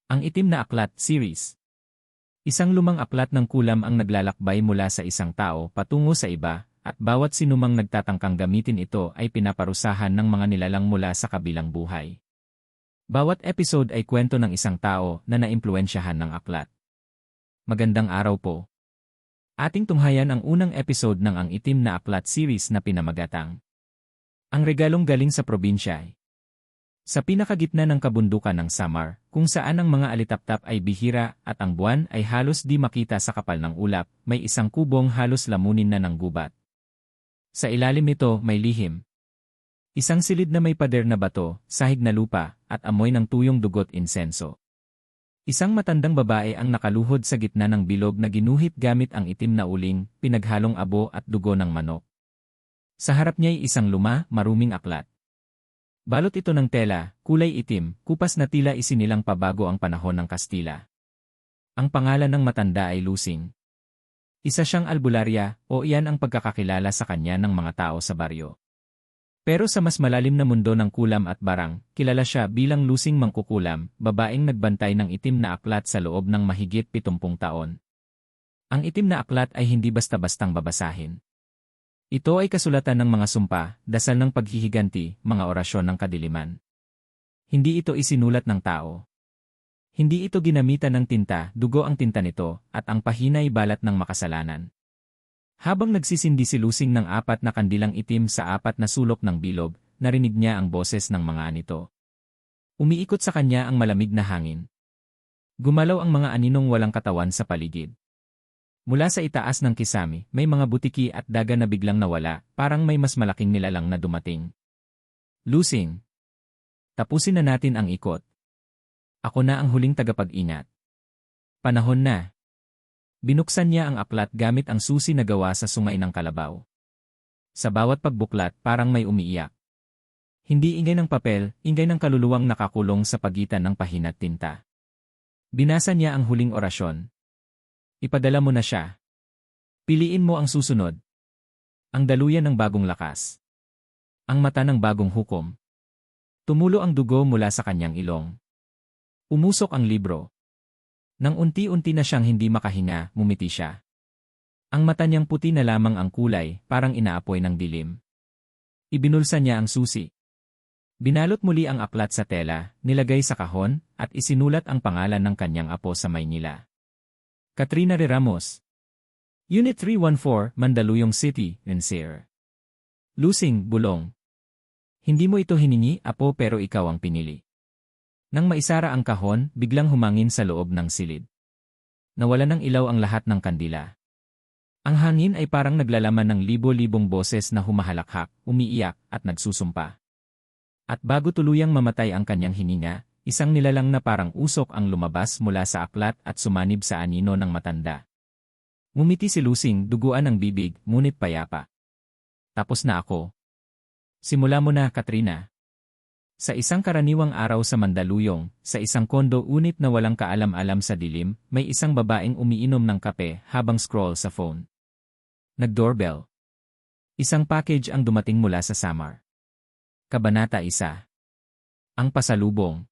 Ang Itim na Aklat Series. Isang lumang aklat ng kulam ang naglalakbay mula sa isang tao patungo sa iba, at bawat sinumang nagtatangkang gamitin ito ay pinaparusahan ng mga nilalang mula sa kabilang buhay. Bawat episode ay kwento ng isang tao na naimpluwensyahan ng aklat. Magandang araw po. Ating tunghayan ang unang episode ng Ang Itim na Aklat series na pinamagatang Ang Regalong Galing sa Probinsya. Sa pinakagitna ng kabundukan ng Samar, kung saan ang mga alitaptap ay bihira at ang buwan ay halos di makita sa kapal ng ulap, may isang kubong halos lamunin na ng gubat. Sa ilalim nito may lihim. Isang silid na may pader na bato, sahig na lupa, at amoy ng tuyong dugot insenso. Isang matandang babae ang nakaluhod sa gitna ng bilog na ginuhit gamit ang itim na uling, pinaghalong abo at dugo ng manok. Sa harap niya'y isang maruming aklat. Balot ito ng tela, kulay itim, kupas na tila isinilang pabago ang panahon ng Kastila. Ang pangalan ng matanda ay Lusing. Isa siyang albularya, o iyan ang pagkakakilala sa kanya ng mga tao sa baryo. Pero sa mas malalim na mundo ng kulam at barang, kilala siya bilang Lusing Mangkukulam, babaeng nagbantay ng itim na aklat sa loob ng mahigit 70 taon. Ang itim na aklat ay hindi basta-bastang babasahin. Ito ay kasulatan ng mga sumpa, dasal ng paghihiganti, mga orasyon ng kadiliman. Hindi ito isinulat ng tao. Hindi ito ginamitan ng tinta, dugo ang tinta nito, at ang pahina ay balat ng makasalanan. Habang nagsisindi si Lusing ng 4 na kandilang itim sa 4 na sulok ng bilog, narinig niya ang boses ng mga anito. Umiikot sa kanya ang malamig na hangin. Gumalaw ang mga aninong walang katawan sa paligid. Mula sa itaas ng kisami, may mga butiki at daga na biglang nawala, parang may mas malaking nilalang na dumating. Lusing. Tapusin na natin ang ikot. Ako na ang huling tagapag-ingat. Panahon na. Binuksan niya ang aklat gamit ang susi na gawa sa sungay ng kalabaw. Sa bawat pagbuklat, parang may umiiyak. Hindi ingay ng papel, ingay ng kaluluwang nakakulong sa pagitan ng pahina at tinta. Binasa niya ang huling orasyon. Ipadala mo na siya. Piliin mo ang susunod. Ang daluyan ng bagong lakas. Ang mata ng bagong hukom. Tumulo ang dugo mula sa kanyang ilong. Umusok ang libro. Nang unti-unti na siyang hindi makahinga, ngumiti siya. Ang mata niyang puti na lamang ang kulay, parang inaapoy ng dilim. Ibinulsa niya ang susi. Binalot muli ang aklat sa tela, nilagay sa kahon, at isinulat ang pangalan ng kanyang apo sa Maynila. Katrina Ramos. Unit 314, Mandaluyong City, NCR. Lusing, bulong. Hindi mo ito hiningi, apo, pero ikaw ang pinili. Nang maisara ang kahon, biglang humangin sa loob ng silid. Nawala ng ilaw ang lahat ng kandila. Ang hangin ay parang naglalaman ng libo-libong boses na humahalakhak, umiiyak, at nagsusumpa. At bago tuluyang mamatay ang kanyang hininga, isang nilalang na parang usok ang lumabas mula sa aklat at sumanib sa anino ng matanda. Ngumiti si Lusing, duguan ang bibig, ngunit payapa. Tapos na ako. Simula mo na, Katrina. Sa isang karaniwang araw sa Mandaluyong, sa isang kondo unit na walang kaalam-alam sa dilim, may isang babaeng umiinom ng kape habang scroll sa phone. Nag-doorbell. Isang package ang dumating mula sa Samar. Kabanata 1. Ang pasalubong.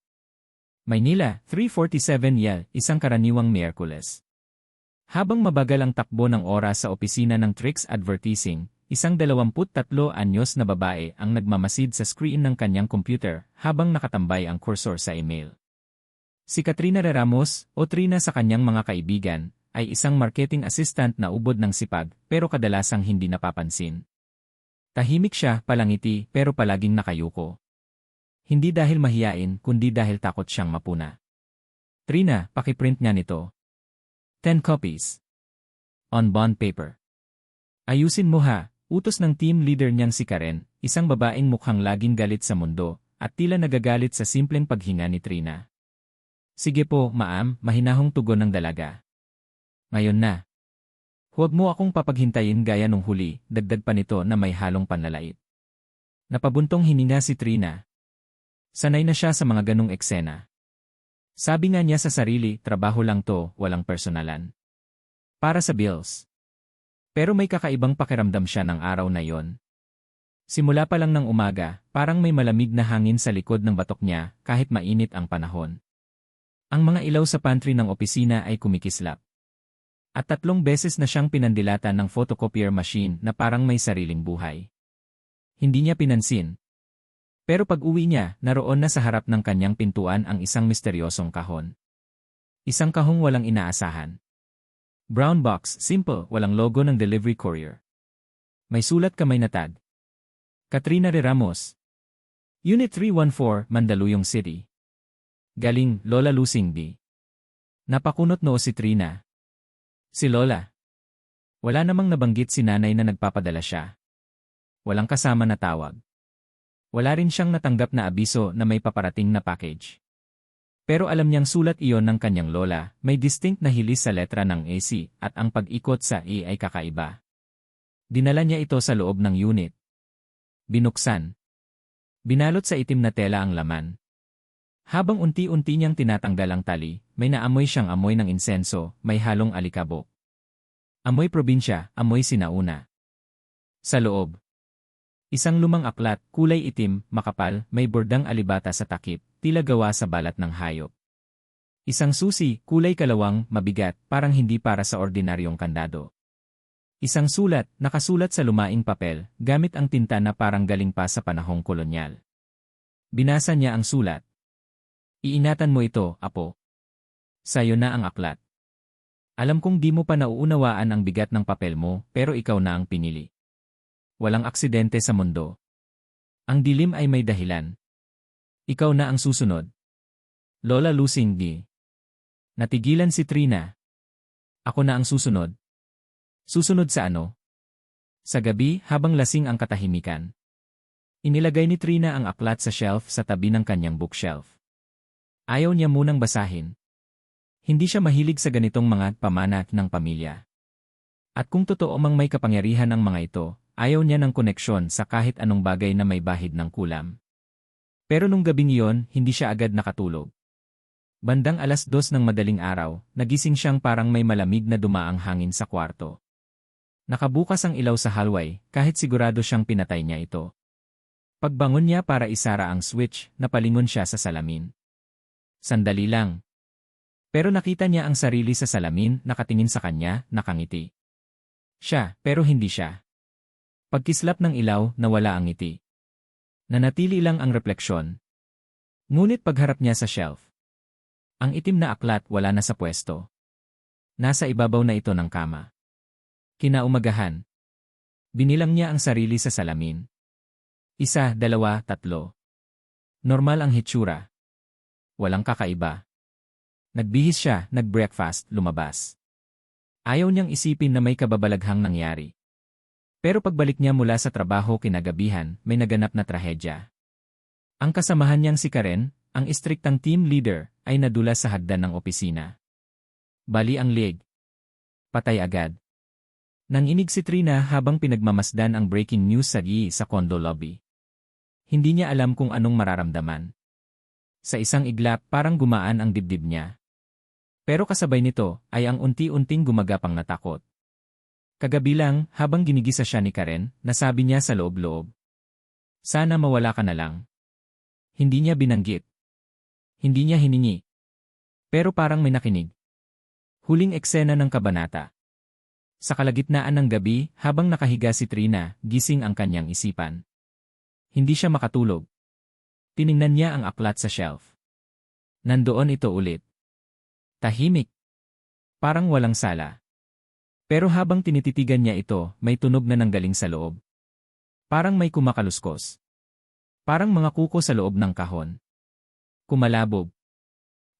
Maynila, 3:47 YL, isang karaniwang Miyerkules. Habang mabagal ang takbo ng oras sa opisina ng Trix Advertising, isang 23 anyos na babae ang nagmamasid sa screen ng kanyang computer habang nakatambay ang cursor sa email. Si Katrina Ramos, o Trina sa kanyang mga kaibigan, ay isang marketing assistant na ubod ng sipag pero kadalasang hindi napapansin. Tahimik siya, palangiti, pero palaging nakayuko. Hindi dahil mahiyain, kundi dahil takot siyang mapuna. Trina, pakiprint nga nito. 10 copies. On bond paper. Ayusin mo ha, utos ng team leader niyang si Karen, isang babaeng mukhang laging galit sa mundo, at tila nagagalit sa simpleng paghinga ni Trina. Sige po, ma'am, mahinahong tugon ng dalaga. Ngayon na. Huwag mo akong papaghintayin gaya nung huli, dagdag pa nito na may halong panlalait. Napabuntong hininga si Trina. Sanay na siya sa mga ganong eksena. Sabi nga niya sa sarili, trabaho lang to, walang personalan. Para sa bills. Pero may kakaibang pakiramdam siya ng araw na yon. Simula pa lang ng umaga, parang may malamig na hangin sa likod ng batok niya kahit mainit ang panahon. Ang mga ilaw sa pantry ng opisina ay kumikislap. At 3 beses na siyang pinandilatan ng photocopier machine na parang may sariling buhay. Hindi niya pinansin. Pero pag-uwi niya, naroon na sa harap ng kanyang pintuan ang isang misteryosong kahon. Isang kahong walang inaasahan. Brown box, simple, walang logo ng delivery courier. May sulat kamay na tag. Katrina R. Ramos. Unit 314, Mandaluyong City. Galing, Lola Lusing B. Napakunot noo si Trina. Si Lola. Wala namang nabanggit si nanay na nagpapadala siya. Walang kasama na tawag. Wala rin siyang natanggap na abiso na may paparating na package. Pero alam niyang sulat iyon ng kanyang lola, may distinct na hilis sa letra ng AC at ang pag-ikot sa E ay kakaiba. Dinala niya ito sa loob ng unit. Binuksan. Binalot sa itim na tela ang laman. Habang unti-unti niyang tinatanggal ang tali, may naamoy siyang amoy ng insenso, may halong alikabok. Amoy probinsya, amoy sinauna. Sa loob. Isang lumang aklat, kulay itim, makapal, may bordang alibata sa takip, tila gawa sa balat ng hayop. Isang susi, kulay kalawang, mabigat, parang hindi para sa ordinaryong kandado. Isang sulat, nakasulat sa lumaing papel, gamit ang tinta na parang galing pa sa panahong kolonyal. Binasa niya ang sulat. Iinatan mo ito, apo. Sa'yo na ang aklat. Alam kong di mo pa nauunawaan ang bigat ng papel mo, pero ikaw na ang pinili. Walang aksidente sa mundo. Ang dilim ay may dahilan. Ikaw na ang susunod. Lola Lusing D. Natigilan si Trina. Ako na ang susunod. Susunod sa ano? Sa gabi, habang lasing ang katahimikan. Inilagay ni Trina ang aklat sa shelf sa tabi ng kanyang bookshelf. Ayaw niya munang basahin. Hindi siya mahilig sa ganitong mga pamana ng pamilya. At kung totoo mang may kapangyarihan ang mga ito, ayaw niya ng koneksyon sa kahit anong bagay na may bahid ng kulam. Pero nung gabing iyon, hindi siya agad nakatulog. Bandang 2:00 ng madaling araw, nagising siyang parang may malamig na dumaang hangin sa kwarto. Nakabukas ang ilaw sa hallway, kahit sigurado siyang pinatay niya ito. Pagbangon niya para isara ang switch, napalingon siya sa salamin. Sandali lang. Pero nakita niya ang sarili sa salamin, nakatingin sa kanya, nakangiti. Siya, pero hindi siya. Pagkislap ng ilaw, nawala ang ngiti. Nanatili lang ang refleksyon. Ngunit pagharap niya sa shelf. Ang itim na aklat wala na sa pwesto. Nasa ibabaw na ito ng kama. Kinaumagahan. Binilang niya ang sarili sa salamin. 1, 2, 3. Normal ang hitsura. Walang kakaiba. Nagbihis siya, nag-breakfast, lumabas. Ayaw niyang isipin na may kababalaghang nangyari. Pero pagbalik niya mula sa trabaho kinagabihan, may naganap na trahedya. Ang kasamahan niyang si Karen, ang istriktang team leader, ay nadulas sa hagdan ng opisina. Bali ang leg. Patay agad. Nanginig si Trina habang pinagmamasdan ang breaking news sa condo lobby. Hindi niya alam kung anong mararamdaman. Sa isang iglap, parang gumaan ang dibdib niya. Pero kasabay nito, ay ang unti-unting gumagapang na takot. Kagabi lang, habang ginigisa siya ni Karen, nasabi niya sa loob-loob. Sana mawala ka na lang. Hindi niya binanggit. Hindi niya hiningi. Pero parang may nakinig. Huling eksena ng kabanata. Sa kalagitnaan ng gabi, habang nakahiga si Trina, gising ang kanyang isipan. Hindi siya makatulog. Tiningnan niya ang aklat sa shelf. Nandoon ito ulit. Tahimik. Parang walang sala. Pero habang tinititigan niya ito, may tunog na nanggaling sa loob. Parang may kumakaluskos. Parang mga kuko sa loob ng kahon. Kumalabog.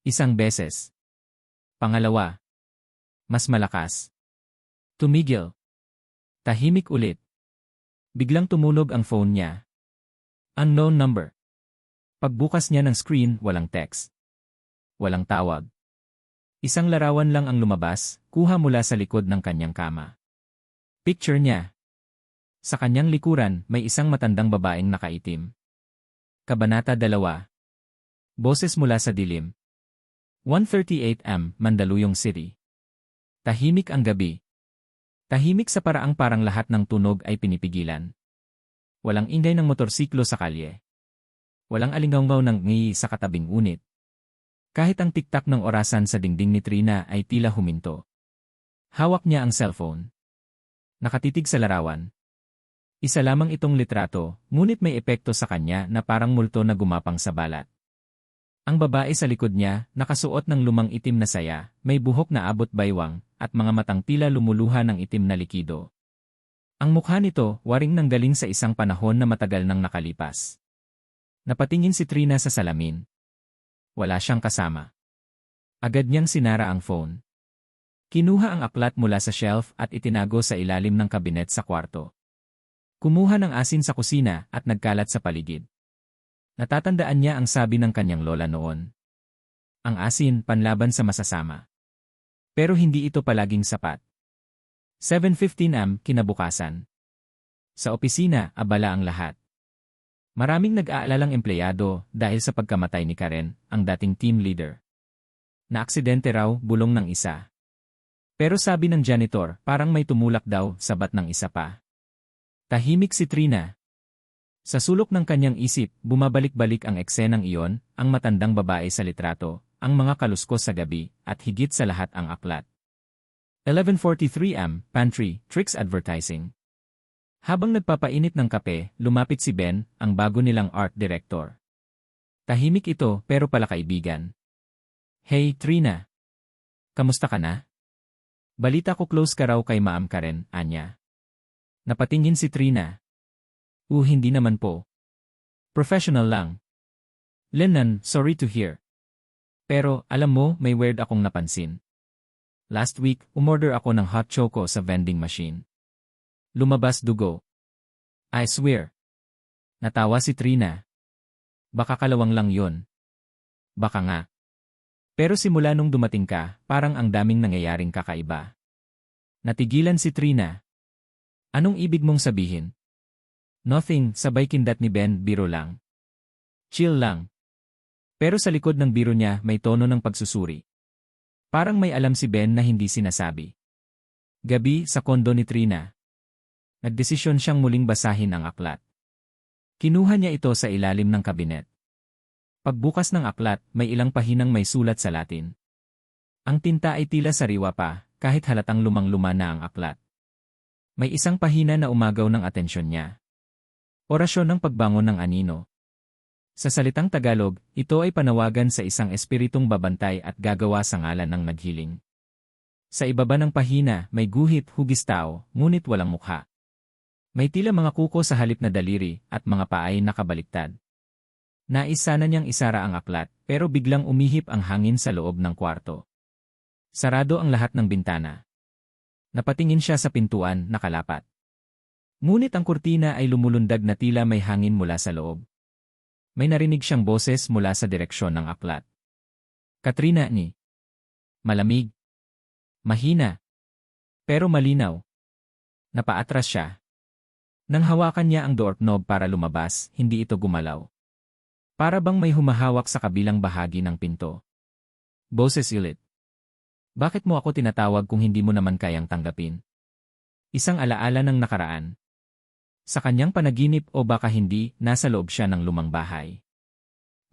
1 beses. Pangalawa. Mas malakas. Tumigil. Tahimik ulit. Biglang tumunog ang phone niya. Unknown number. Pagbukas niya ng screen, walang text. Walang tawag. Isang larawan lang ang lumabas, kuha mula sa likod ng kanyang kama. Picture niya. Sa kanyang likuran, may isang matandang babaeng nakaitim. Kabanata 2. Boses mula sa dilim. 1:38 AM, Mandaluyong City. Tahimik ang gabi. Tahimik sa paraang parang lahat ng tunog ay pinipigilan. Walang ingay ng motorsiklo sa kalye. Walang alingawngaw ng ngi sa katabing unit. Kahit ang tiktak ng orasan sa dingding ni Trina ay tila huminto. Hawak niya ang cellphone. Nakatitig sa larawan. Isa lamang itong litrato, ngunit may epekto sa kanya na parang multo na gumapang sa balat. Ang babae sa likod niya, nakasuot ng lumang itim na saya, may buhok na abot baywang, at mga matang tila lumuluha ng itim na likido. Ang mukha nito, waring nanggaling sa isang panahon na matagal nang nakalipas. Napatingin si Trina sa salamin. Wala siyang kasama. Agad niyang sinara ang phone. Kinuha ang aklat mula sa shelf at itinago sa ilalim ng kabinet sa kwarto. Kumuha ng asin sa kusina at nagkalat sa paligid. Natatandaan niya ang sabi ng kanyang lola noon. Ang asin panlaban sa masasama. Pero hindi ito palaging sapat. 7:15 am kinabukasan. Sa opisina, abala ang lahat. Maraming nag-aalalang empleyado dahil sa pagkamatay ni Karen, ang dating team leader. Naaksidente raw, bulong ng isa. Pero sabi ng janitor, parang may tumulak daw, sabat ng isa pa. Tahimik si Trina. Sa sulok ng kanyang isip, bumabalik-balik ang eksenang iyon, ang matandang babae sa litrato, ang mga kaluskos sa gabi, at higit sa lahat ang aklat. 11:43 am, pantry, Trix Advertising. Habang nagpapainit ng kape, lumapit si Ben, ang bago nilang art director. Tahimik ito pero pala kaibigan. Hey, Trina. Kamusta ka na? Balita ko close ka raw kay Ma'am Karen, anya. Napatingin si Trina. Hindi naman po. Professional lang. Lennon, sorry to hear. Pero, alam mo, may weird akong napansin. Last week, umorder ako ng hot choco sa vending machine. Lumabas dugo. I swear. Natawa si Trina. Baka kalawang lang yon. Baka nga. Pero simula nung dumating ka, parang ang daming nangyayaring kakaiba. Natigilan si Trina. Anong ibig mong sabihin? Nothing, sabay kindat ni Ben, biro lang. Chill lang. Pero sa likod ng biro niya may tono ng pagsusuri. Parang may alam si Ben na hindi sinasabi. Gabi sa kondo ni Trina. Nagdesisyon siyang muling basahin ang aklat. Kinuha niya ito sa ilalim ng kabinet. Pagbukas ng aklat, may ilang pahinang may sulat sa Latin. Ang tinta ay tila sariwa pa, kahit halatang lumang-luma na ang aklat. May isang pahina na umagaw ng atensyon niya. Orasyon ng pagbangon ng anino. Sa salitang Tagalog, ito ay panawagan sa isang espiritong babantay at gagawa sa ngalan ng naghiling. Sa ibaba ng pahina, may guhit, hugis tao, ngunit walang mukha. May tila mga kuko sa halip na daliri at mga paay nakabaliktad. Nais sana niyang isara ang aklat, pero biglang umihip ang hangin sa loob ng kwarto. Sarado ang lahat ng bintana. Napatingin siya sa pintuan, nakalapat. Ngunit ang kurtina ay lumulundag na tila may hangin mula sa loob. May narinig siyang boses mula sa direksyon ng aklat. Katrina ni. Malamig. Mahina. Pero malinaw. Napaatras siya. Nang hawakan niya ang doorknob para lumabas, hindi ito gumalaw. Para bang may humahawak sa kabilang bahagi ng pinto. Boses ulit. Bakit mo ako tinatawag kung hindi mo naman kayang tanggapin? Isang alaala ng nakaraan. Sa kanyang panaginip o baka hindi, nasa loob siya ng lumang bahay.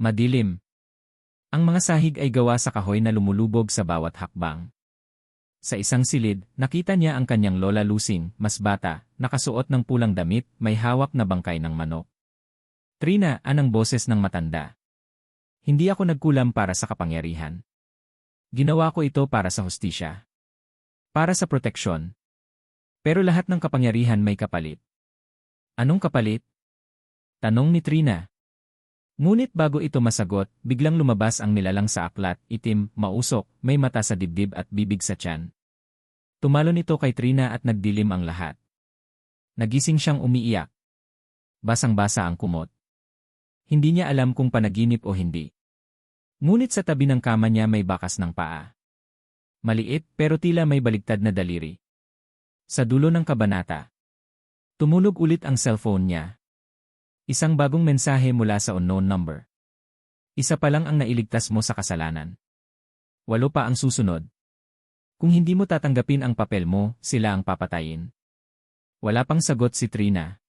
Madilim. Ang mga sahig ay gawa sa kahoy na lumulubog sa bawat hakbang. Sa isang silid, nakita niya ang kanyang lola Lusing, mas bata, nakasuot ng pulang damit, may hawak na bangkay ng manok. Trina, anang boses ng matanda. Hindi ako nagkulam para sa kapangyarihan. Ginawa ko ito para sa hustisya. Para sa proteksyon. Pero lahat ng kapangyarihan may kapalit. Anong kapalit? Tanong ni Trina. Ngunit bago ito masagot, biglang lumabas ang nilalang sa aklat, itim, mausok, may mata sa dibdib at bibig sa tiyan. Tumalon ito kay Trina at nagdilim ang lahat. Nagising siyang umiiyak. Basang-basa ang kumot. Hindi niya alam kung panaginip o hindi. Ngunit sa tabi ng kama niya may bakas ng paa. Maliit pero tila may baligtad na daliri. Sa dulo ng kabanata. Tumulog ulit ang cellphone niya. Isang bagong mensahe mula sa unknown number. Isa pa lang ang nailigtas mo sa kasalanan. 8 pa ang susunod. Kung hindi mo tatanggapin ang papel mo, sila ang papatayin. Wala pang sagot si Trina.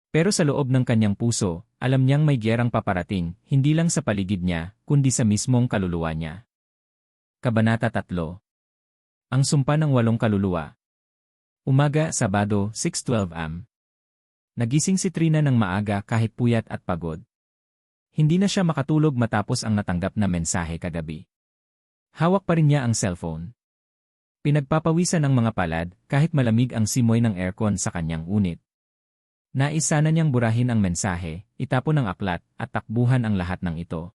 Pero sa loob ng kanyang puso, alam niyang may gyerang paparating, hindi lang sa paligid niya, kundi sa mismong kaluluwa niya. Kabanata 3. Ang sumpa ng 8 kaluluwa. Umaga, Sabado, 6:12 am. Nagising si Trina ng maaga kahit puyat at pagod. Hindi na siya makatulog matapos ang natanggap na mensahe kagabi. Hawak pa rin niya ang cellphone. Pinagpapawisan ang mga palad kahit malamig ang simoy ng aircon sa kanyang unit. Nais sana niyang burahin ang mensahe, itapon ang aklat, at takbuhan ang lahat ng ito.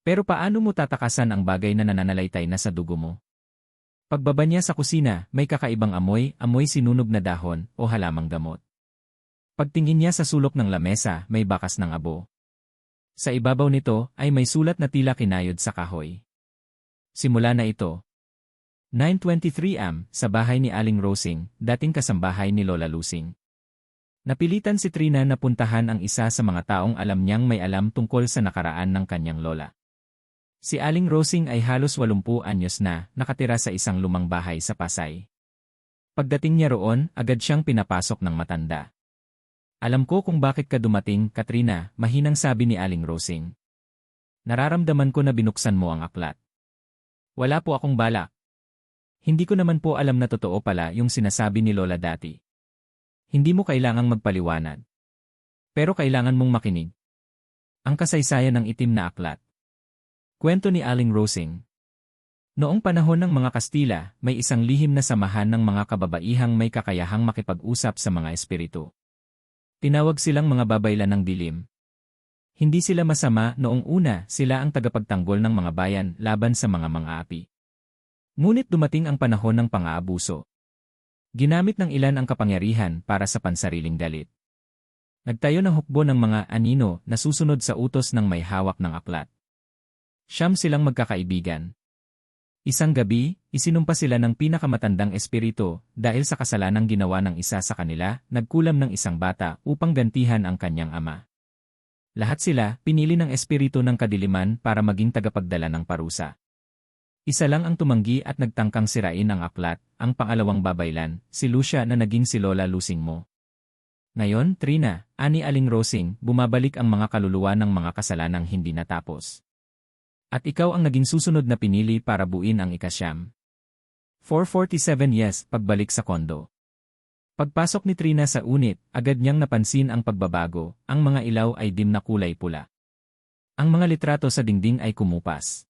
Pero paano mo tatakasan ang bagay na nananalaytay na sa dugo mo? Pagbaba niya sa kusina, may kakaibang amoy, amoy sinunog na dahon o halamang gamot. Pagtingin niya sa sulok ng lamesa, may bakas ng abo. Sa ibabaw nito ay may sulat na tila kinayod sa kahoy. Simula na ito. 9:23 am, sa bahay ni Aling Rosing, dating kasambahay ni Lola Lusing. Napilitan si Trina na puntahan ang isa sa mga taong alam niyang may alam tungkol sa nakaraan ng kanyang lola. Si Aling Rosing ay halos 80 anyos na, nakatira sa isang lumang bahay sa Pasay. Pagdating niya roon, agad siyang pinapasok ng matanda. Alam ko kung bakit ka dumating, Katrina, mahinang sabi ni Aling Rosing. Nararamdaman ko na binuksan mo ang aklat. Wala po akong balak. Hindi ko naman po alam na totoo pala yung sinasabi ni Lola dati. Hindi mo kailangang magpaliwanag. Pero kailangan mong makinig. Ang kasaysayan ng itim na aklat. Kwento ni Aling Rosing. Noong panahon ng mga Kastila, may isang lihim na samahan ng mga kababaihang may kakayahang makipag-usap sa mga espiritu. Tinawag silang mga babaylan ng dilim. Hindi sila masama, noong una sila ang tagapagtanggol ng mga bayan laban sa mga mang-aapi. Ngunit dumating ang panahon ng pang-aabuso. Ginamit ng ilan ang kapangyarihan para sa pansariling galit. Nagtayo ng hukbo ng mga anino na susunod sa utos ng may hawak ng aklat. 9 silang magkakaibigan. Isang gabi, isinumpa sila ng pinakamatandang espiritu dahil sa kasalanang ginawa ng isa sa kanila, nagkulam ng isang bata upang gantihan ang kanyang ama. Lahat sila pinili ng espiritu ng kadiliman para maging tagapagdala ng parusa. Isa lang ang tumanggi at nagtangkang sirain ang aklat, ang pangalawang babaylan, si Lucia na naging si Lola Lusing mo. Ngayon, Trina, ani Aling Rosing, bumabalik ang mga kaluluwa ng mga kasalanang hindi natapos. At ikaw ang naging susunod na pinili para buuin ang ika-9. 4:47 yes, pagbalik sa kondo. Pagpasok ni Trina sa unit, agad niyang napansin ang pagbabago, ang mga ilaw ay dim na kulay pula. Ang mga litrato sa dingding ay kumupas.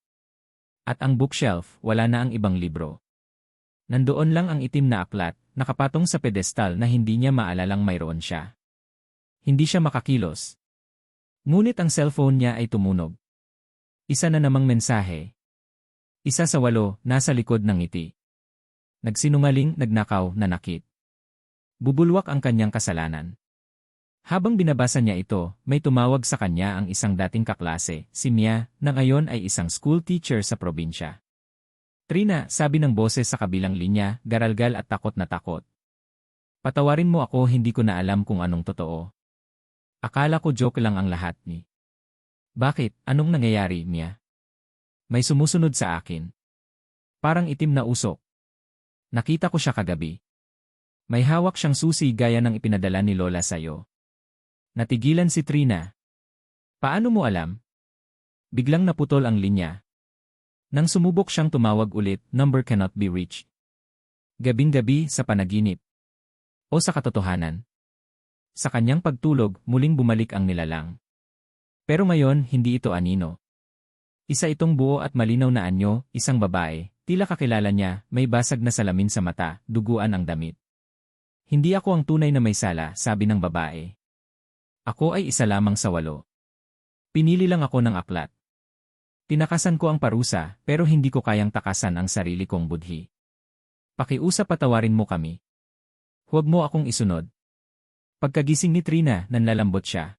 At ang bookshelf, wala na ang ibang libro. Nandoon lang ang itim na aklat, nakapatong sa pedestal na hindi niya maalalang mayroon siya. Hindi siya makakilos. Ngunit ang cellphone niya ay tumunog. Isa na namang mensahe. Isa sa 8, nasa likod ng ngiti. Nagsinungaling, nagnakaw, nanakit. Bubulwak ang kanyang kasalanan. Habang binabasa niya ito, may tumawag sa kanya ang isang dating kaklase, si Mia, na ngayon ay isang school teacher sa probinsya. Trina, sabi ng boses sa kabilang linya, garalgal at takot na takot. Patawarin mo ako, hindi ko na alam kung anong totoo. Akala ko joke lang ang lahat ni. Bakit? Anong nangyayari, Mia? May sumusunod sa akin. Parang itim na usok. Nakita ko siya kagabi. May hawak siyang susi gaya ng ipinadala ni Lola sa'yo. Natigilan si Trina. Paano mo alam? Biglang naputol ang linya. Nang sumubok siyang tumawag ulit, number cannot be reached. Gabing-gabi sa panaginip. O sa katotohanan. Sa kanyang pagtulog, muling bumalik ang nilalang. Pero ngayon, hindi ito anino. Isa itong buo at malinaw na anyo, isang babae, tila kakilala niya, may basag na salamin sa mata, duguan ang damit. Hindi ako ang tunay na may sala, sabi ng babae. Ako ay isa lamang sa 8. Pinili lang ako ng aklat. Tinakasan ko ang parusa, pero hindi ko kayang takasan ang sarili kong budhi. Pakiusap patawarin mo kami. Huwag mo akong isunod. Pagkagising ni Trina, nanlalambot siya.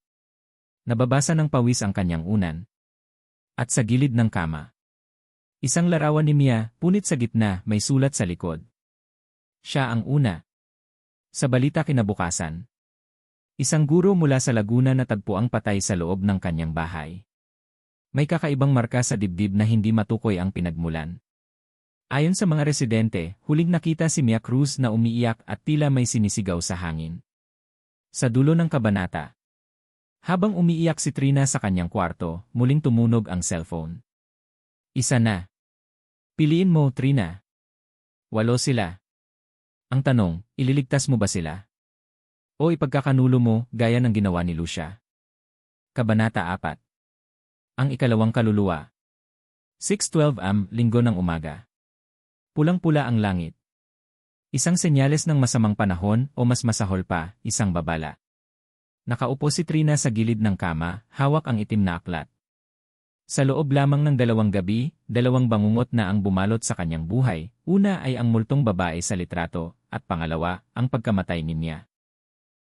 Nababasa ng pawis ang kanyang unan. At sa gilid ng kama. Isang larawan ni Mia, punit sa gitna, may sulat sa likod. Siya ang una. Sa balita kinabukasan. Isang guro mula sa Laguna na tagpuang patay sa loob ng kanyang bahay. May kakaibang marka sa dibdib na hindi matukoy ang pinagmulan. Ayon sa mga residente, huling nakita si Mia Cruz na umiiyak at tila may sinisigaw sa hangin. Sa dulo ng kabanata. Habang umiiyak si Trina sa kanyang kwarto, muling tumunog ang cellphone. Isa na. Piliin mo, Trina. 8 sila. Ang tanong, ililigtas mo ba sila? O ipagkakanulo mo gaya ng ginawa ni Lucia? Kabanata 4. Ang ikalawang kaluluwa. 6:12 am, linggo ng umaga. Pulang-pula ang langit. Isang senyales ng masamang panahon o mas masahol pa, isang babala. Nakaupo si Trina sa gilid ng kama, hawak ang itim na aklat. Sa loob lamang ng 2 gabi, 2 bangungot na ang bumalot sa kanyang buhay. Una ay ang multong babae sa litrato, at pangalawa, ang pagkamatay ni Mia.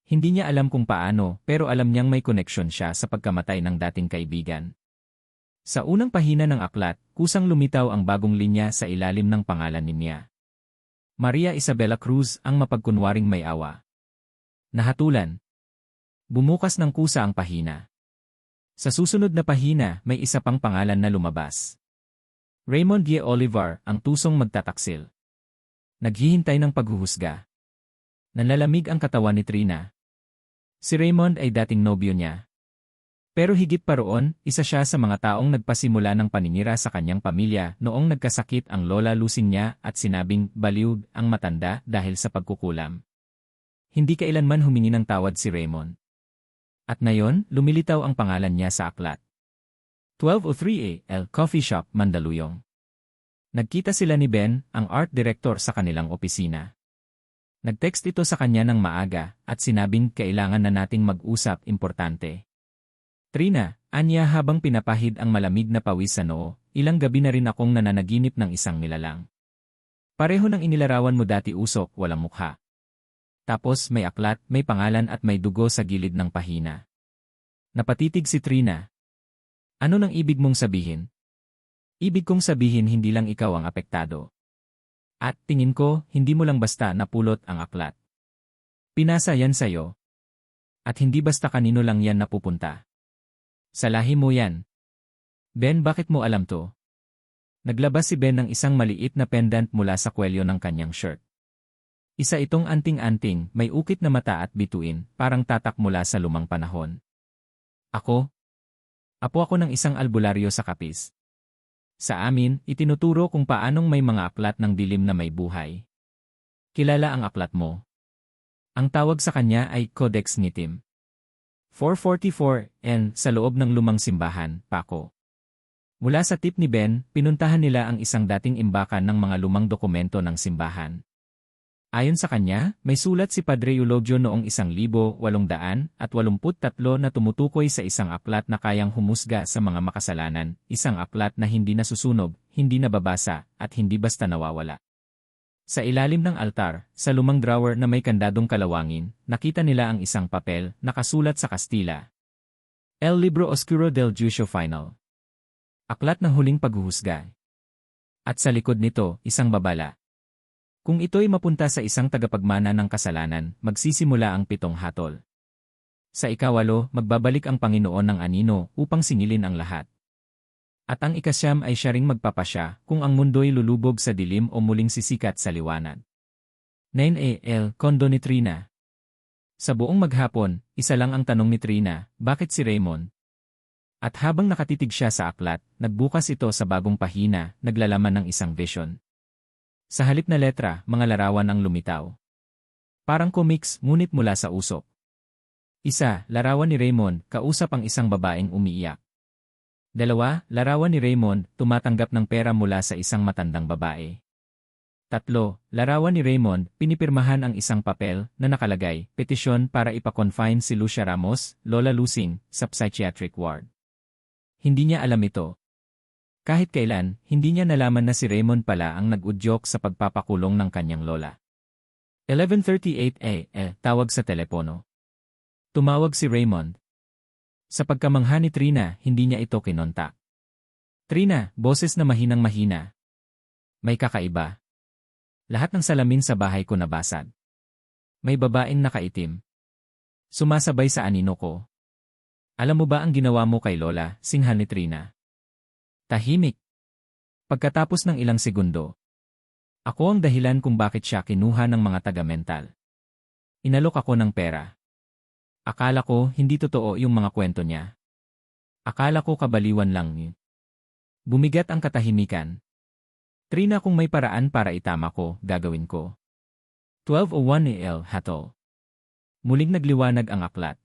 Hindi niya alam kung paano, pero alam niyang may koneksyon siya sa pagkamatay ng dating kaibigan. Sa unang pahina ng aklat, kusang lumitaw ang bagong linya sa ilalim ng pangalan ni Mia. Maria Isabela Cruz ang mapagkunwaring may awa. Nahatulan. Bumukas ng kusa ang pahina. Sa susunod na pahina, may isa pang pangalan na lumabas. Raymond Ye Olivar, ang tusong magtataksil. Naghihintay ng paghuhusga. Nanlalamig ang katawan ni Trina. Si Raymond ay dating nobyo niya. Pero higit pa roon, isa siya sa mga taong nagpasimula ng paninira sa kanyang pamilya noong nagkasakit ang lola Lucing niya at sinabing baliw ang matanda dahil sa pagkukulam. Hindi kailanman humingi ng tawad si Raymond. At ngayon, lumilitaw ang pangalan niya sa aklat. 1203 A.L. Coffee Shop, Mandaluyong. Nagkita sila ni Ben, ang art director sa kanilang opisina. Nag-text ito sa kanya ng maaga at sinabing kailangan na nating mag-usap importante. Trina, anya habang pinapahid ang malamig na pawis sa noo, ilang gabi na rin akong nananaginip ng isang nilalang. Pareho ng inilarawan mo dati usok, walang mukha. Tapos may aklat, may pangalan at may dugo sa gilid ng pahina. Napatitig si Trina. Ano nang ibig mong sabihin? Ibig kong sabihin hindi lang ikaw ang apektado. At tingin ko, hindi mo lang basta napulot ang aklat. Pinasa yan sa'yo. At hindi basta kanino lang yan napupunta. Sa lahi mo yan. Ben, bakit mo alam to? Naglabas si Ben ng isang maliit na pendant mula sa kwelyo ng kanyang shirt. Isa itong anting-anting, may ukit na mata at bituin, parang tatak mula sa lumang panahon. Ako? Apo ako ng isang albularyo sa Kapis. Sa amin, itinuturo kung paanong may mga aklat ng dilim na may buhay. Kilala ang aklat mo. Ang tawag sa kanya ay Codex Nitim. 444 N sa loob ng lumang simbahan, Paco. Mula sa tip ni Ben, pinuntahan nila ang isang dating imbakan ng mga lumang dokumento ng simbahan. Ayon sa kanya, may sulat si Padre Eulogio noong 1883 na tumutukoy sa isang aklat na kayang humusga sa mga makasalanan, isang aklat na hindi nasusunog, hindi nababasa, at hindi basta nawawala. Sa ilalim ng altar, sa lumang drawer na may kandadong kalawangin, nakita nila ang isang papel, nakasulat sa Kastila. El Libro Oscuro del Juicio Final. Aklat ng huling paghuhusga. At sa likod nito, isang babala. Kung ito'y mapunta sa isang tagapagmana ng kasalanan, magsisimula ang 7 hatol. Sa ika-8, magbabalik ang Panginoon ng anino upang singilin ang lahat. At ang ika-9 ay siya ring magpapasya kung ang mundo'y lulubog sa dilim o muling sisikat sa liwanag. 9 A.L. Kondo ni Trina. Sa buong maghapon, isa lang ang tanong ni Trina, bakit si Raymond? At habang nakatitig siya sa aklat, nagbukas ito sa bagong pahina, naglalaman ng isang vision. Sa halip na letra, mga larawan ang lumitaw. Parang comics, ngunit mula sa usok. Isa, larawan ni Raymond, kausap ang isang babaeng umiiyak. 2, larawan ni Raymond, tumatanggap ng pera mula sa isang matandang babae. 3, larawan ni Raymond, pinipirmahan ang isang papel na nakalagay, petisyon para ipa-confine si Lucia Ramos, Lola Lucing, sa psychiatric ward. Hindi niya alam ito. Kahit kailan, hindi niya nalaman na si Raymond pala ang nag-udyok sa pagpapakulong ng kanyang lola. 11:38 A.M. Tawag sa telepono. Tumawag si Raymond. Sa pagkamangha ni Trina, hindi niya ito kinontak. Trina, boses na mahinang-mahina. May kakaiba. Lahat ng salamin sa bahay ko nabasag. May babaeng nakaitim. Sumasabay sa anino ko. Alam mo ba ang ginawa mo kay Lola, singhal ni Trina? Tahimik. Pagkatapos ng ilang segundo, ako ang dahilan kung bakit siya kinuha ng mga taga-mental. Inalok ako ng pera. Akala ko hindi totoo yung mga kwento niya. Akala ko kabaliwan lang ni. Bumigat ang katahimikan. Trina, kung may paraan para itama ko, gagawin ko. 12:01 AL Hatol. Muling nagliwanag ang aklat.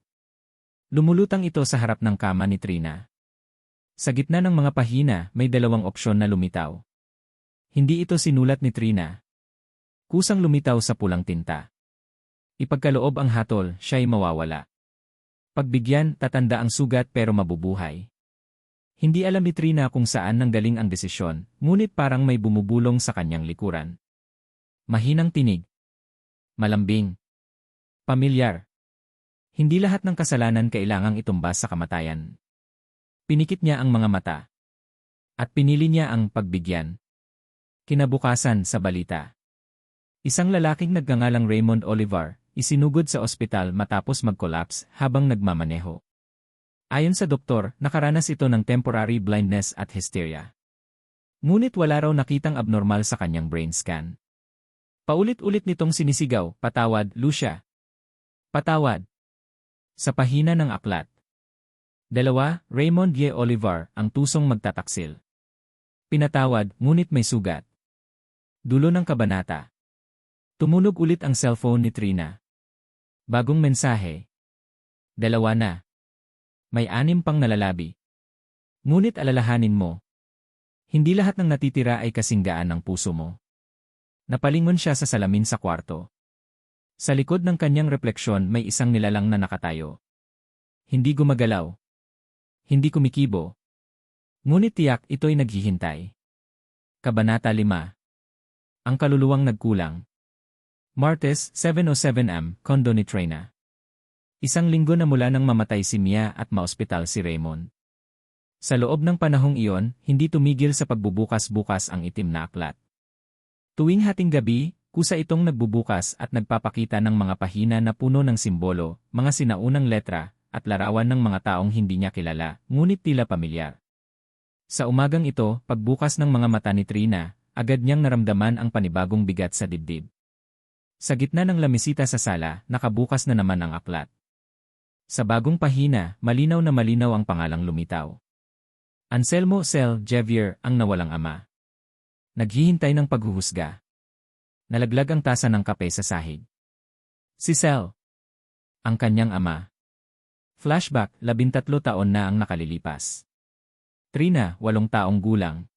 Lumulutang ito sa harap ng kama ni Trina. Sa gitna ng mga pahina, may dalawang opsyon na lumitaw. Hindi ito sinulat ni Trina. Kusang lumitaw sa pulang tinta. Ipagkaloob ang hatol, siya'y mawawala. Pagbigyan, tatanda ang sugat pero mabubuhay. Hindi alam ni Trina kung saan nanggaling ang desisyon, ngunit parang may bumubulong sa kanyang likuran. Mahinang tinig. Malambing. Pamilyar. Hindi lahat ng kasalanan kailangang itumbas sa kamatayan. Pinikit niya ang mga mata. At pinili niya ang pagbigyan. Kinabukasan sa balita. Isang lalaking nagngangalang Raymond Olivar, isinugod sa ospital matapos mag-collapse habang nagmamaneho. Ayon sa doktor, nakaranas ito ng temporary blindness at hysteria. Ngunit wala raw nakitang abnormal sa kanyang brain scan. Paulit-ulit nitong sinisigaw, "Patawad, Lucia. Patawad." Sa pahina ng aklat. 2, Raymond Y. Olivar, ang tusong magtataksil. Pinatawad, ngunit may sugat. Dulo ng kabanata. Tumunog ulit ang cellphone ni Trina. Bagong mensahe. 2 na. May 6 pang nalalabi. Ngunit alalahanin mo. Hindi lahat ng natitira ay kasinggaan ng puso mo. Napalingon siya sa salamin sa kwarto. Sa likod ng kanyang refleksyon may isang nilalang na nakatayo. Hindi gumagalaw. Hindi kumikibo. Ngunit tiyak ito'y naghihintay. Kabanata 5. Ang kaluluwang nagkulang. Martes, 7:07 am, kondo ni Trina. Isang linggo na mula nang mamatay si Mia at maospital si Raymond. Sa loob ng panahong iyon, hindi tumigil sa pagbubukas-bukas ang itim na aklat. Tuwing hating gabi, kusa itong nagbubukas at nagpapakita ng mga pahina na puno ng simbolo, mga sinaunang letra, at larawan ng mga taong hindi niya kilala, ngunit tila pamilyar. Sa umagang ito, pagbukas ng mga mata ni Trina, agad niyang naramdaman ang panibagong bigat sa dibdib. Sa gitna ng lamisita sa sala, nakabukas na naman ang aklat. Sa bagong pahina, malinaw na malinaw ang pangalang lumitaw. Anselmo Cel Javier, ang nawalang ama. Naghihintay ng paghuhusga. Nalaglag ang tasa ng kape sa sahig. Si Cel. Ang kanyang ama. Flashback, 13 taon na ang nakalilipas. Trina, 8 taong gulang.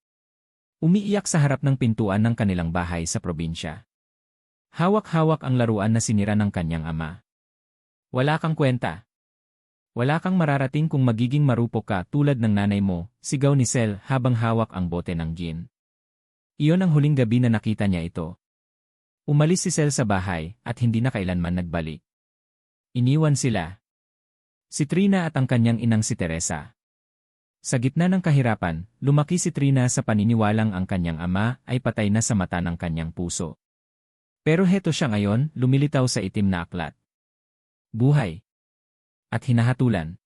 Umiiyak sa harap ng pintuan ng kanilang bahay sa probinsya. Hawak-hawak ang laruan na sinira ng kanyang ama. Wala kang kwenta. Wala kang mararating kung magiging marupok ka tulad ng nanay mo, sigaw ni Cel habang hawak ang bote ng gin. Iyon ang huling gabi na nakita niya ito. Umalis si Cel sa bahay at hindi na kailanman nagbalik. Iniwan sila. Si Trina at ang kanyang inang si Teresa. Sa gitna ng kahirapan, lumaki si Trina sa paniniwalang ang kanyang ama ay patay na sa mata ng kanyang puso. Pero heto siya ngayon, lumilitaw sa itim na aklat. Buhay. At hinahatulan.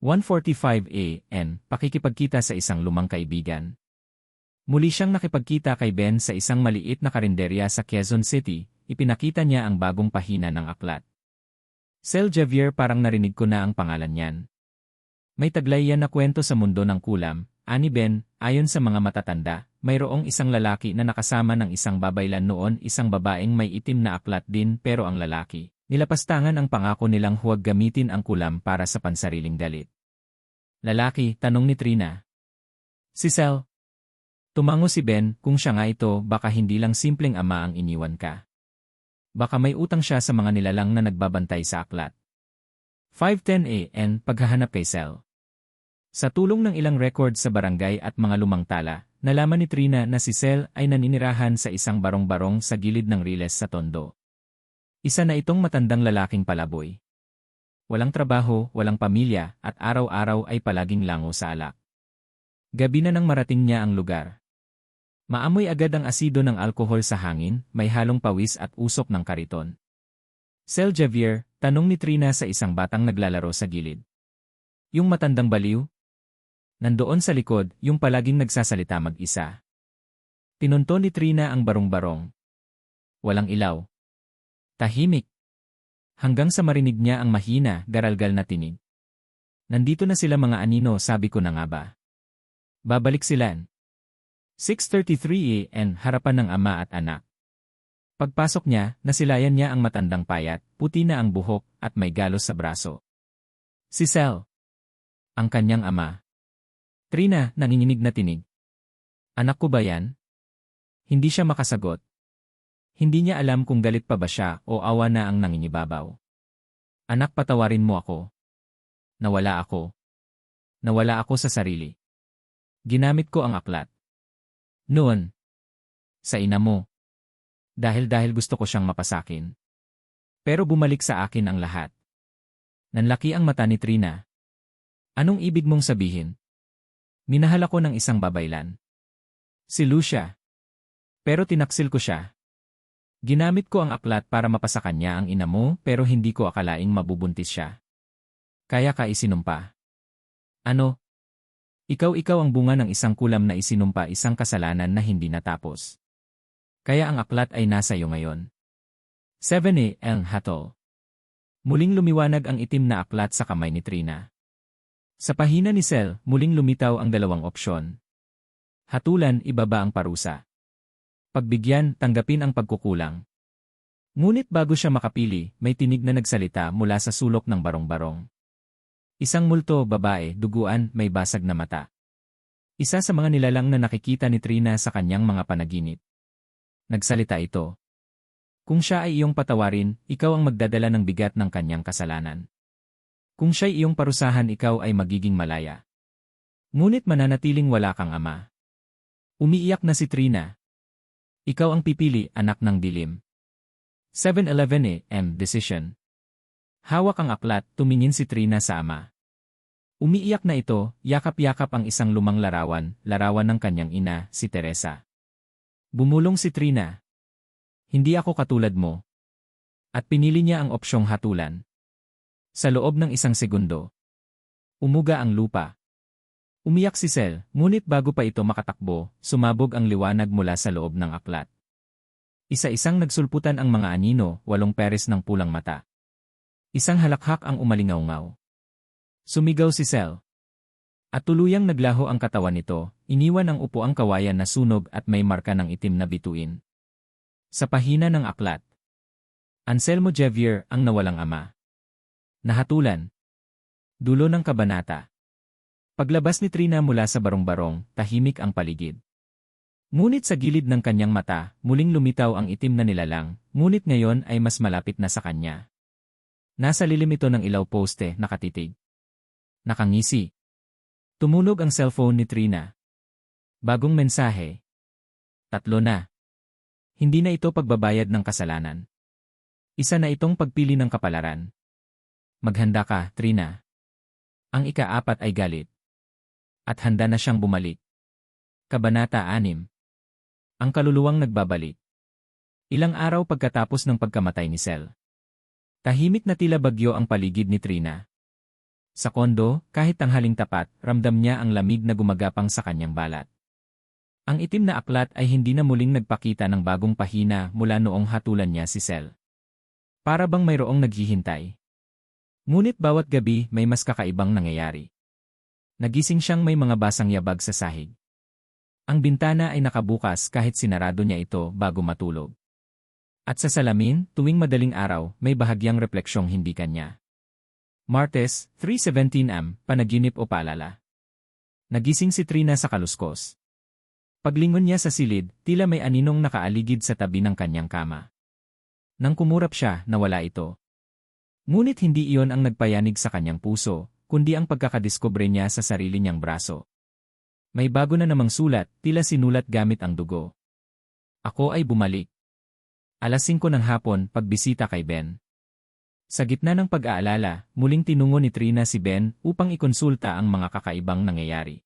1:45 AM, pakikipagkita sa isang lumang kaibigan. Muli siyang nakipagkita kay Ben sa isang maliit na karinderya sa Quezon City, ipinakita niya ang bagong pahina ng aklat. Cel Javier, parang narinig ko na ang pangalan niyan. May taglay yan na kwento sa mundo ng kulam, ani Ben, ayon sa mga matatanda, mayroong isang lalaki na nakasama ng isang babaylan noon, isang babaeng may itim na aklat din pero ang lalaki. Nilapastangan ang pangako nilang huwag gamitin ang kulam para sa pansariling galit. Lalaki, tanong ni Trina. Si Cel. Tumango si Ben, kung siya nga ito, baka hindi lang simpleng ama ang iniwan ka. Baka may utang siya sa mga nilalang na nagbabantay sa aklat. 5:10 AM, paghahanap kay Cel. Sa tulong ng ilang record sa barangay at mga lumang tala, nalaman ni Trina na si Cel ay naninirahan sa isang barong-barong sa gilid ng Riles sa Tondo. Isa na itong matandang lalaking palaboy. Walang trabaho, walang pamilya, at araw-araw ay palaging lango sa alak. Gabi na nang marating niya ang lugar. Maamoy agad ang asido ng alkohol sa hangin, may halong pawis at usok ng kariton. Cel Javier, tanong ni Trina sa isang batang naglalaro sa gilid. Yung matandang baliw? Nandoon sa likod, yung palaging nagsasalita mag-isa. Tinunto ni Trina ang barong-barong. Walang ilaw. Tahimik. Hanggang sa marinig niya ang mahina, garalgal na tinig. Nandito na sila mga anino, sabi ko na nga ba. Babalik sila. 6:33 AM, harapan ng ama at anak. Pagpasok niya, nasilayan niya ang matandang payat, puti na ang buhok, at may galos sa braso. Si Sel. Ang kanyang ama. Trina, nanginginig na tinig. Anak ko ba yan? Hindi siya makasagot. Hindi niya alam kung galit pa ba siya o awa na ang nangingibabaw. Anak, patawarin mo ako. Nawala ako. Nawala ako sa sarili. Ginamit ko ang aklat. Noon. Sa ina mo. Dahil gusto ko siyang mapasakin. Pero bumalik sa akin ang lahat. Nanlaki ang mata ni Trina. Anong ibig mong sabihin? Minahal ako ng isang babaylan. Si Lucia. Pero tinaksil ko siya. Ginamit ko ang aklat para mapasa kanya ang ina mo, pero hindi ko akalaing mabubuntis siya. Kaya ka isinumpa. Ano? Ikaw ang bunga ng isang kulam na isinumpa, isang kasalanan na hindi natapos. Kaya ang aklat ay nasa iyo ngayon. 7 AM, hatol. Muling lumiwanag ang itim na aklat sa kamay ni Trina. Sa pahina ni Sel, muling lumitaw ang dalawang opsyon. Hatulan, ibaba ang parusa. Pagbigyan, tanggapin ang pagkukulang. Ngunit bago siya makapili, may tinig na nagsalita mula sa sulok ng barong-barong. Isang multo, babae, duguan, may basag na mata. Isa sa mga nilalang na nakikita ni Trina sa kanyang mga panaginip. Nagsalita ito. Kung siya ay iyong patawarin, ikaw ang magdadala ng bigat ng kanyang kasalanan. Kung siya'y iyong parusahan, ikaw ay magiging malaya. Ngunit mananatiling wala kang ama. Umiiyak na si Trina. Ikaw ang pipili, anak ng dilim. 7:11 AM, decision. Hawak ang aklat, tumingin si Trina sa ama. Umiiyak na ito, yakap-yakap ang isang lumang larawan ng kanyang ina, si Teresa. Bumulong si Trina. Hindi ako katulad mo. At pinili niya ang opsyong hatulan. Sa loob ng isang segundo. Umuga ang lupa. Umiyak si Sel, ngunit bago pa ito makatakbo, sumabog ang liwanag mula sa loob ng aklat. Isa-isang nagsulputan ang mga anino, 8 peres ng pulang mata. Isang halakhak ang umalingaw-ngaw. Sumigaw si Sel. At tuluyang naglaho ang katawan nito, iniwan ang upuang kawayan na sunog at may marka ng itim na bituin. Sa pahina ng aklat. Anselmo Javier, ang nawalang ama. Nahatulan. Dulo ng kabanata. Paglabas ni Trina mula sa barong-barong, tahimik ang paligid. Ngunit sa gilid ng kanyang mata, muling lumitaw ang itim na nilalang, ngunit ngayon ay mas malapit na sa kanya. Nasa lilim ito ng ilaw poste, nakatitig. Nakangisi. Tumunog ang cellphone ni Trina. Bagong mensahe. 3 na. Hindi na ito pagbabayad ng kasalanan. Isa na itong pagpili ng kapalaran. Maghanda ka, Trina. Ang ika-4 ay galit. At handa na siyang bumalik. Kabanata 6. Ang kaluluwang nagbabalik. Ilang araw pagkatapos ng pagkamatay ni Sel. Tahimik na tila bagyo ang paligid ni Trina. Sa kondo, kahit tanghaling tapat, ramdam niya ang lamig na gumagapang sa kanyang balat. Ang itim na aklat ay hindi na muling nagpakita ng bagong pahina mula noong hatulan niya si Sel. Para bang mayroong naghihintay. Ngunit bawat gabi may mas kakaibang nangyayari. Nagising siyang may mga basang yabag sa sahig. Ang bintana ay nakabukas kahit sinarado niya ito bago matulog. At sa salamin, tuwing madaling araw, may bahagyang refleksyong hindi kanya. Martes, 3:17 AM, panaginip o paalala. Nagising si Trina sa kaluskos. Paglingon niya sa silid, tila may aninong nakaaligid sa tabi ng kanyang kama. Nang kumurap siya, nawala ito. Ngunit hindi iyon ang nagpayanig sa kanyang puso, kundi ang pagkakadiskubre niya sa sarili niyang braso. May bago na namang sulat, tila sinulat gamit ang dugo. Ako ay bumalik. 5:00 ng hapon, pagbisita kay Ben. Sa gitna ng pag-aalala, muling tinungo ni Trina si Ben upang ikonsulta ang mga kakaibang nangyayari.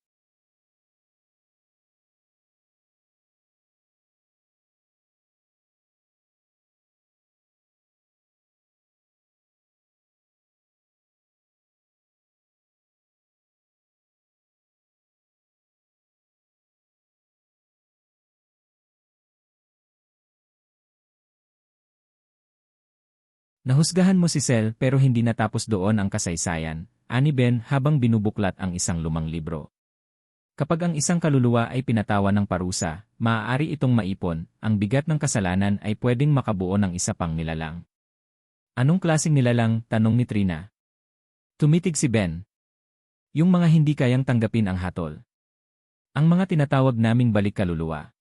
Nahusgahan mo si Cel pero hindi natapos doon ang kasaysayan, ani Ben habang binubuklat ang isang lumang libro. Kapag ang isang kaluluwa ay pinatawan ng parusa, maaari itong maipon, ang bigat ng kasalanan ay pwedeng makabuo ng isa pang nilalang. Anong klaseng nilalang? Tanong ni Trina. Tumitig si Ben. Yung mga hindi kayang tanggapin ang hatol. Ang mga tinatawag naming balik kaluluwa.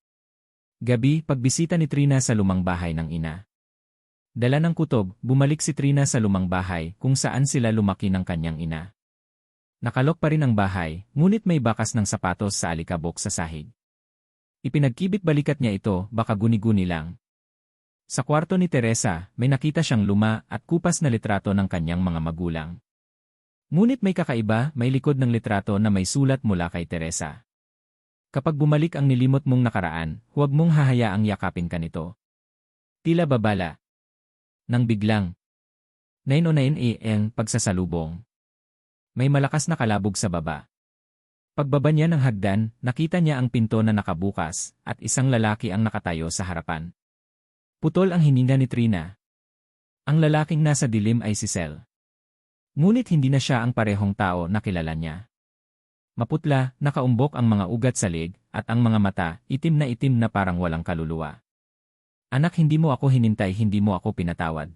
Gabi, pagbisita ni Trina sa lumang bahay ng ina. Dala ng kutob, bumalik si Trina sa lumang bahay kung saan sila lumaki ng kanyang ina. Nakalok pa rin ang bahay, ngunit may bakas ng sapatos sa alikabok sa sahig. Ipinagkibit balikat niya ito, baka guni-guni lang. Sa kwarto ni Teresa, may nakita siyang luma at kupas na litrato ng kanyang mga magulang. Ngunit may kakaiba, may likod ng litrato na may sulat mula kay Teresa. Kapag bumalik ang nilimot mong nakaraan, huwag mong hahayaang yakapin ka nito. Tila babala. Nang biglang. 9:09 AM, pagsasalubong. May malakas na kalabog sa baba. Pagbaba niya ng hagdan, nakita niya ang pinto na nakabukas, at isang lalaki ang nakatayo sa harapan. Putol ang hininga ni Trina. Ang lalaking nasa dilim ay si Cel. Ngunit hindi na siya ang parehong tao na kilala niya. Maputla, nakaumbok ang mga ugat sa leg, at ang mga mata, itim na parang walang kaluluwa. Anak, hindi mo ako hinintay, hindi mo ako pinatawad.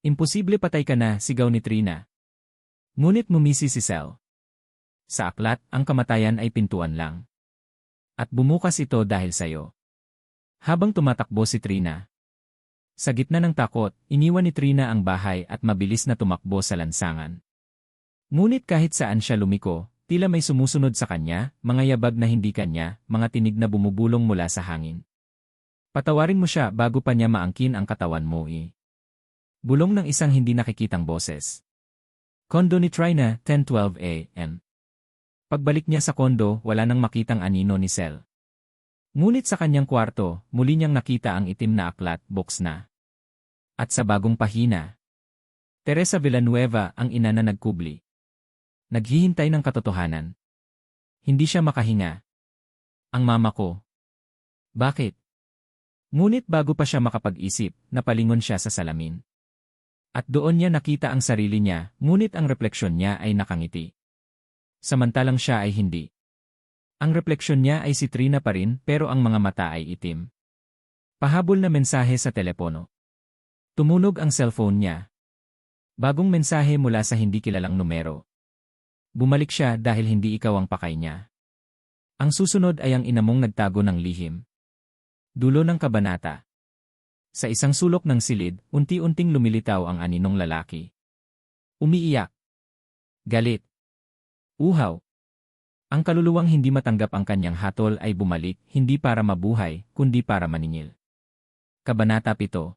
Imposible, patay ka na, sigaw ni Trina. Ngunit mumisi si Cel. Sa aklat, ang kamatayan ay pintuan lang. At bumukas ito dahil sayo. Habang tumatakbo si Trina. Sa gitna ng takot, iniwan ni Trina ang bahay at mabilis na tumakbo sa lansangan. Ngunit kahit saan siya lumiko, tila may sumusunod sa kanya, mga yabag na hindi kanya, mga tinig na bumubulong mula sa hangin. Patawarin mo siya bago pa niya maangkin ang katawan mo Bulong ng isang hindi nakikitang boses. Kondo ni Trina, 10:12 AM. Pagbalik niya sa kondo, wala nang makitang anino ni Cel. Ngunit sa kanyang kwarto, muli niyang nakita ang itim na aklat, box na. At sa bagong pahina, Teresa Villanueva ang ina na nagkubli. Naghihintay ng katotohanan. Hindi siya makahinga. Ang mama ko. Bakit? Ngunit bago pa siya makapag-isip, napalingon siya sa salamin. At doon niya nakita ang sarili niya, ngunit ang refleksyon niya ay nakangiti. Samantalang siya ay hindi. Ang refleksyon niya ay si Trina pa rin pero ang mga mata ay itim. Pahabol na mensahe sa telepono. Tumunog ang cellphone niya. Bagong mensahe mula sa hindi kilalang numero. Bumalik siya dahil hindi ikaw ang pakay niya. Ang susunod ay ang ina mong nagtago ng lihim. Dulo ng kabanata. Sa isang sulok ng silid, unti-unting lumilitaw ang aninong lalaki. Umiiyak. Galit. Uhaw. Ang kaluluwang hindi matanggap ang kanyang hatol ay bumalik, hindi para mabuhay, kundi para maningil. Kabanata 7.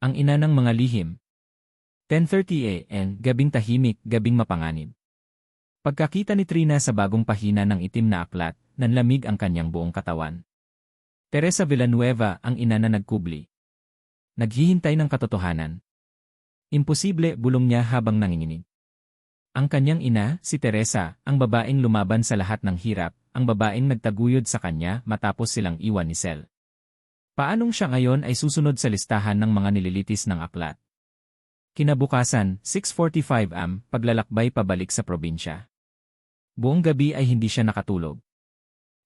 Ang ina ng mga lihim. 10:30 AM, gabing tahimik, gabing mapanganib. Pagkakita ni Trina sa bagong pahina ng itim na aklat, nanlamig ang kanyang buong katawan. Teresa Villanueva ang ina na nagkubli. Naghihintay ng katotohanan. Imposible, bulong niya habang nanginginig. Ang kanyang ina, si Teresa, ang babaeng lumaban sa lahat ng hirap, ang babaeng nagtaguyod sa kanya matapos silang iwan ni Cel. Paanong siya ngayon ay susunod sa listahan ng mga nililitis ng aklat? Kinabukasan, 6:45 AM, paglalakbay pabalik sa probinsya. Buong gabi ay hindi siya nakatulog.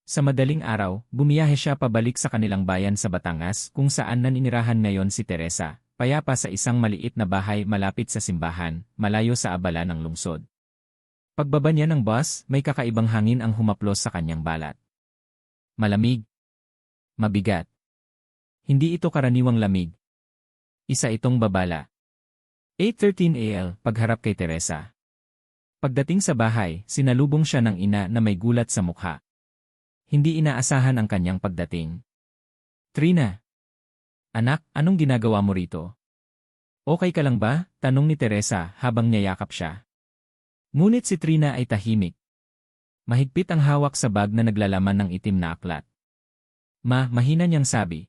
Sa madaling araw, bumiyahe siya pabalik sa kanilang bayan sa Batangas kung saan naninirahan ngayon si Teresa. Payapa sa isang maliit na bahay malapit sa simbahan, malayo sa abala ng lungsod. Pagbaba niya ng bus, may kakaibang hangin ang humaplos sa kanyang balat. Malamig. Mabigat. Hindi ito karaniwang lamig. Isa itong babala. 8:13 AM, pagharap kay Teresa. Pagdating sa bahay, sinalubong siya ng ina na may gulat sa mukha. Hindi inaasahan ang kanyang pagdating. Trina. Anak, anong ginagawa mo rito? Okay ka lang ba? Tanong ni Teresa habang niyayakap siya. Ngunit si Trina ay tahimik. Mahigpit ang hawak sa bag na naglalaman ng itim na aklat. Mahina niyang sabi.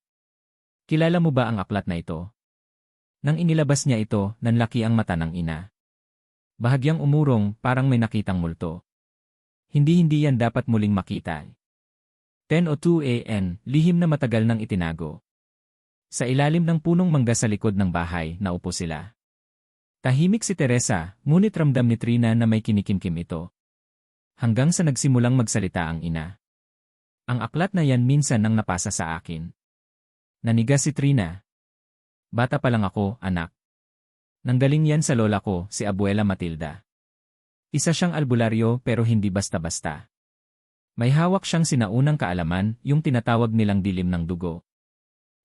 Kilala mo ba ang aklat na ito? Nang inilabas niya ito, nanlaki ang mata ng ina. Bahagyang umurong, parang may nakitang multo. Hindi yan dapat muling makita. 10:02 AM, lihim na matagal nang itinago. Sa ilalim ng punong mangga sa likod ng bahay, naupo sila. Tahimik si Teresa, ngunit ramdam ni Trina na may kinikimkim ito. Hanggang sa nagsimulang magsalita ang ina. Ang aklat na yan minsan nang napasa sa akin. Nanigas si Trina. Bata pa lang ako, anak. Nanggaling yan sa lola ko, si Abuela Matilda. Isa siyang albularyo pero hindi basta-basta. May hawak siyang sinaunang kaalaman, yung tinatawag nilang dilim ng dugo.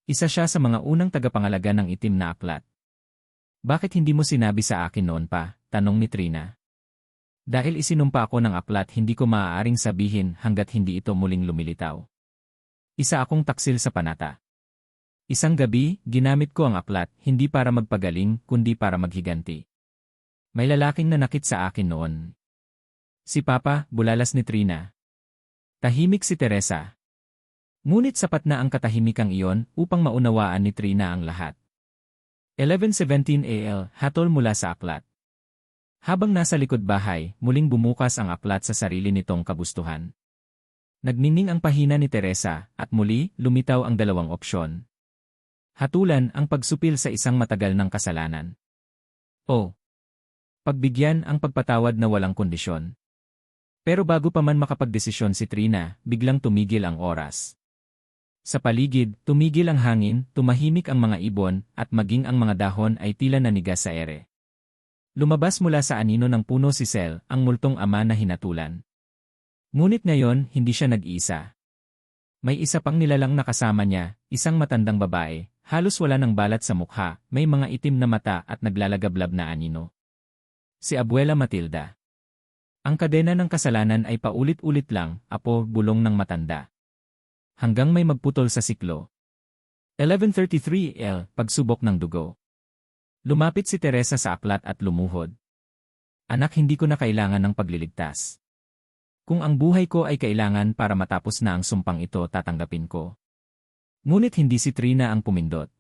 Isa siya sa mga unang tagapangalaga ng itim na aklat. Bakit hindi mo sinabi sa akin noon pa? Tanong ni Trina. Dahil isinumpa ako ng aklat hindi ko maaaring sabihin hanggat hindi ito muling lumilitaw. Isa akong taksil sa panata. Isang gabi, ginamit ko ang aklat hindi para magpagaling kundi para maghiganti. May lalaking nanakit sa akin noon. Si Papa, bulalas ni Trina. Tahimik si Teresa. Ngunit sapat na ang katahimikang iyon upang maunawaan ni Trina ang lahat. 11:17 AL, hatol mula sa aklat. Habang nasa likod bahay, muling bumukas ang aklat sa sarili nitong kabustuhan. Nagnining ang pahina ni Teresa at muli lumitaw ang dalawang opsyon. Hatulan ang pagsupil sa isang matagal ng kasalanan. O pagbigyan ang pagpatawad na walang kondisyon. Pero bago pa man makapagdesisyon si Trina, biglang tumigil ang oras. Sa paligid, tumigil ang hangin, tumahimik ang mga ibon, at maging ang mga dahon ay tila nanigas sa ere. Lumabas mula sa anino ng puno si Sel, ang multong ama na hinatulan. Ngunit ngayon, hindi siya nag-iisa. May isa pang nilalang na kasama niya, isang matandang babae, halos wala ng balat sa mukha, may mga itim na mata at naglalagablab na anino. Si Abuela Matilda. Ang kadena ng kasalanan ay paulit-ulit lang, apo bulong ng matanda. Hanggang may magputol sa siklo. 11:33 L, pagsubok ng dugo. Lumapit si Teresa sa aklat at lumuhod. Anak, hindi ko na kailangan ng pagliligtas. Kung ang buhay ko ay kailangan para matapos na ang sumpang ito, tatanggapin ko. Ngunit hindi si Trina ang pumindot.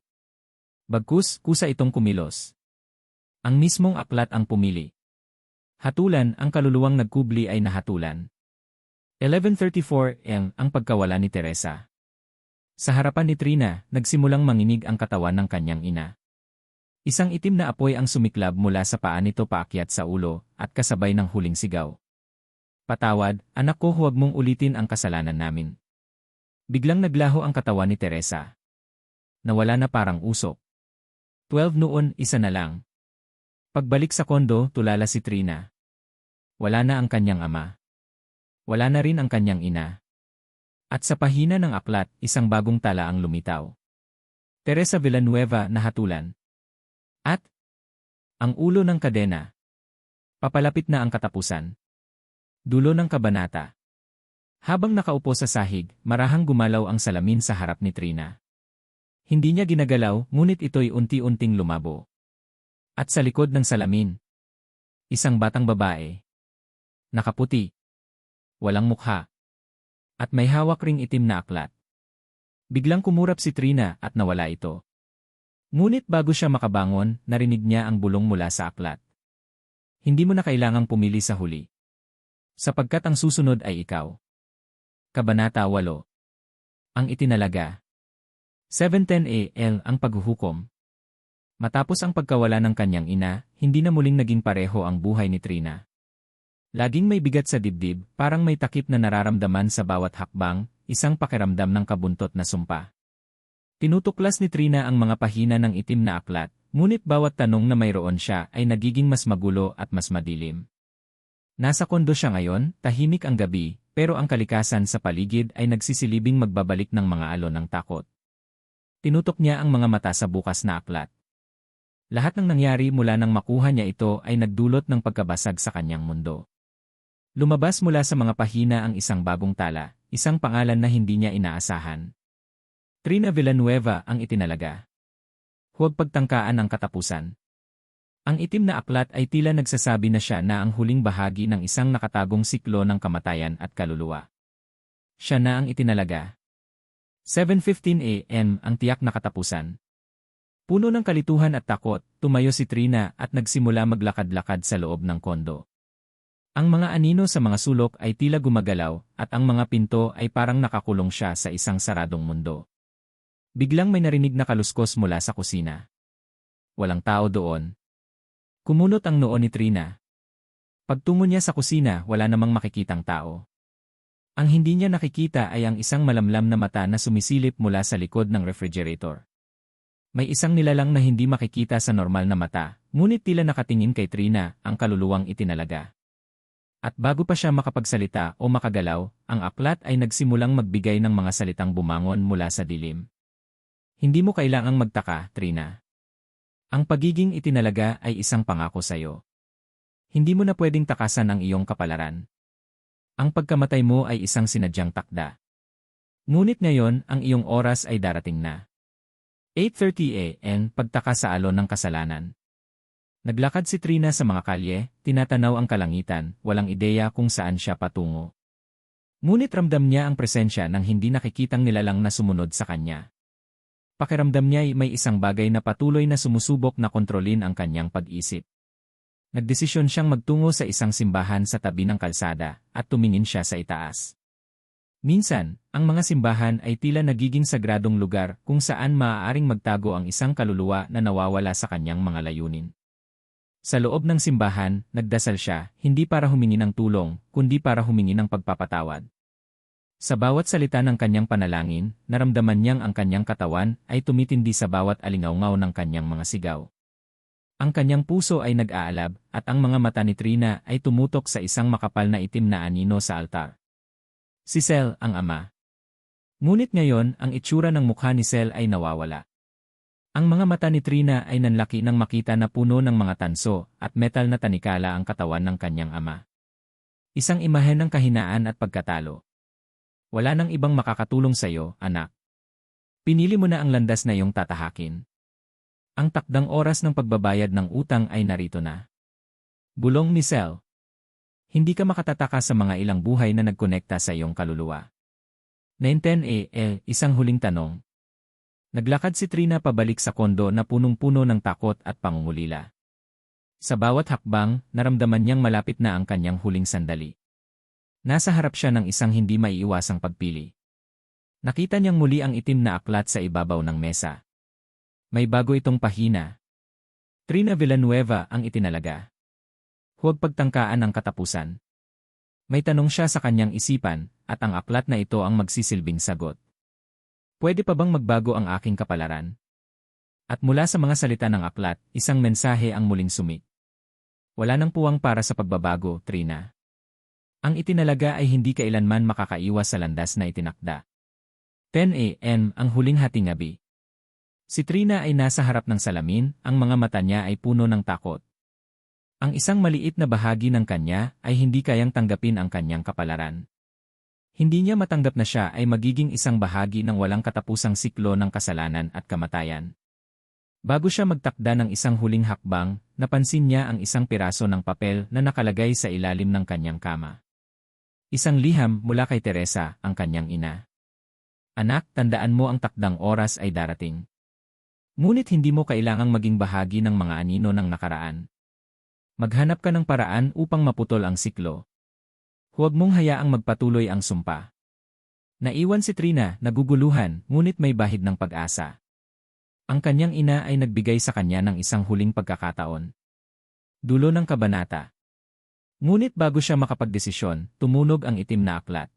Bagkus, kusa itong kumilos. Ang mismong aklat ang pumili. Hatulan, ang kaluluwang nagkubli ay nahatulan. 11:34 M, ang pagkawala ni Teresa. Sa harapan ni Trina, nagsimulang manginig ang katawan ng kanyang ina. Isang itim na apoy ang sumiklab mula sa paa nito paakyat sa ulo, at kasabay ng huling sigaw. Patawad, anak ko, huwag mong ulitin ang kasalanan namin. Biglang naglaho ang katawan ni Teresa. Nawala na parang usok. 12 noon, isa na lang. Pagbalik sa kondo, tulala si Trina. Wala na ang kanyang ama. Wala na rin ang kanyang ina. At sa pahina ng aklat, isang bagong tala ang lumitaw. Teresa Villanueva na hatulan. At ang ulo ng kadena. Papalapit na ang katapusan. Dulo ng kabanata. Habang nakaupo sa sahig, marahang gumalaw ang salamin sa harap ni Trina. Hindi niya ginagalaw, ngunit ito'y unti-unting lumabo. At sa likod ng salamin, isang batang babae. Nakaputi. Walang mukha. At may hawak ring itim na aklat. Biglang kumurap si Trina at nawala ito. Ngunit bago siya makabangon, narinig niya ang bulong mula sa aklat. Hindi mo na kailangang pumili sa huli. Sapagkat ang susunod ay ikaw. Kabanata 8. Ang itinalaga. 7:10 AL, ang paghuhukom. Matapos ang pagkawala ng kanyang ina, hindi na muling naging pareho ang buhay ni Trina. Laging may bigat sa dibdib, parang may takip na nararamdaman sa bawat hakbang, isang pakiramdam ng kabuntot na sumpa. Tinutuklas ni Trina ang mga pahina ng itim na aklat, ngunit bawat tanong na mayroon siya ay nagiging mas magulo at mas madilim. Nasa kondo siya ngayon, tahimik ang gabi, pero ang kalikasan sa paligid ay nagsisilibing magbabalik ng mga alon ng takot. Tinutok niya ang mga mata sa bukas na aklat. Lahat ng nangyari mula nang makuha niya ito ay nagdulot ng pagkabasag sa kanyang mundo. Lumabas mula sa mga pahina ang isang bagong tala, isang pangalan na hindi niya inaasahan. Trina Villanueva ang itinalaga. Huwag pagtangkaan ang katapusan. Ang itim na aklat ay tila nagsasabi na siya na ang huling bahagi ng isang nakatagong siklo ng kamatayan at kaluluwa. Siya na ang itinalaga. 7:15 AM, ang tiyak na katapusan. Puno ng kalituhan at takot, tumayo si Trina at nagsimula maglakad-lakad sa loob ng kondo. Ang mga anino sa mga sulok ay tila gumagalaw at ang mga pinto ay parang nakakulong siya sa isang saradong mundo. Biglang may narinig na kaluskos mula sa kusina. Walang tao doon. Kumunot ang noo ni Trina. Pagtungo niya sa kusina, wala namang makikitang tao. Ang hindi niya nakikita ay ang isang malamlam na mata na sumisilip mula sa likod ng refrigerator. May isang nilalang na hindi makikita sa normal na mata, ngunit tila nakatingin kay Trina, ang kaluluwang itinalaga. At bago pa siya makapagsalita o makagalaw, ang aklat ay nagsimulang magbigay ng mga salitang bumangon mula sa dilim. Hindi mo kailangang magtaka, Trina. Ang pagiging itinalaga ay isang pangako sa'yo. Hindi mo na pwedeng takasan ang iyong kapalaran. Ang pagkamatay mo ay isang sinadyang takda. Ngunit ngayon, ang iyong oras ay darating na. 8:30 AM, pagtaka sa alon ng kasalanan. Naglakad si Trina sa mga kalye, tinatanaw ang kalangitan, walang ideya kung saan siya patungo. Ngunit ramdam niya ang presensya ng hindi nakikitang nilalang na sumunod sa kanya. Pakiramdam niya ay may isang bagay na patuloy na sumusubok na kontrolin ang kanyang pag-isip. Nagdesisyon siyang magtungo sa isang simbahan sa tabi ng kalsada at tumingin siya sa itaas. Minsan, ang mga simbahan ay tila nagiging sagradong lugar kung saan maaaring magtago ang isang kaluluwa na nawawala sa kanyang mga layunin. Sa loob ng simbahan, nagdasal siya, hindi para humingi ng tulong, kundi para humingi ng pagpapatawad. Sa bawat salita ng kanyang panalangin, naramdaman niyang ang kanyang katawan ay tumitindi sa bawat alingawngaw ng kanyang mga sigaw. Ang kanyang puso ay nag-aalab, at ang mga mata ni Trina ay tumutok sa isang makapal na itim na anino sa altar. Si Sel, ang ama. Ngunit ngayon, ang itsura ng mukha ni Sel ay nawawala. Ang mga mata ni Trina ay nanlaki nang makita na puno ng mga tanso at metal na tanikala ang katawan ng kanyang ama. Isang imahen ng kahinaan at pagkatalo. Wala nang ibang makakatulong sa iyo, anak. Pinili mo na ang landas na iyong tatahakin. Ang takdang oras ng pagbabayad ng utang ay narito na. Bulong ni Sel. Hindi ka makatataka sa mga ilang buhay na nagkonekta sa iyong kaluluwa. 9:10 AM, isang huling tanong. Naglakad si Trina pabalik sa kondo na punong-puno ng takot at pangungulila. Sa bawat hakbang, naramdaman niyang malapit na ang kanyang huling sandali. Nasa harap siya ng isang hindi maiiwasang pagpili. Nakita niyang muli ang itim na aklat sa ibabaw ng mesa. May bago itong pahina. Trina Villanueva ang itinalaga. Huwag pagtangkaan ang katapusan. May tanong siya sa kanyang isipan, at ang aklat na ito ang magsisilbing sagot. Pwede pa bang magbago ang aking kapalaran? At mula sa mga salita ng aklat, isang mensahe ang muling sumik. Wala nang puwang para sa pagbabago, Trina. Ang itinalaga ay hindi kailanman makakaiwas sa landas na itinakda. 10 AM, ang huling hating gabi. Si Trina ay nasa harap ng salamin, ang mga mata niya ay puno ng takot. Ang isang maliit na bahagi ng kanya ay hindi kayang tanggapin ang kanyang kapalaran. Hindi niya matanggap na siya ay magiging isang bahagi ng walang katapusang siklo ng kasalanan at kamatayan. Bago siya magtakda ng isang huling hakbang, napansin niya ang isang piraso ng papel na nakalagay sa ilalim ng kanyang kama. Isang liham mula kay Teresa, ang kanyang ina. Anak, tandaan mo ang takdang oras ay darating. Ngunit hindi mo kailangang maging bahagi ng mga anino ng nakaraan. Maghanap ka ng paraan upang maputol ang siklo. Huwag mong hayaang magpatuloy ang sumpa. Naiwan si Trina, naguguluhan, ngunit may bahid ng pag-asa. Ang kanyang ina ay nagbigay sa kanya ng isang huling pagkakataon. Dulo ng kabanata. Ngunit bago siya makapagdesisyon, tumunog ang itim na aklat.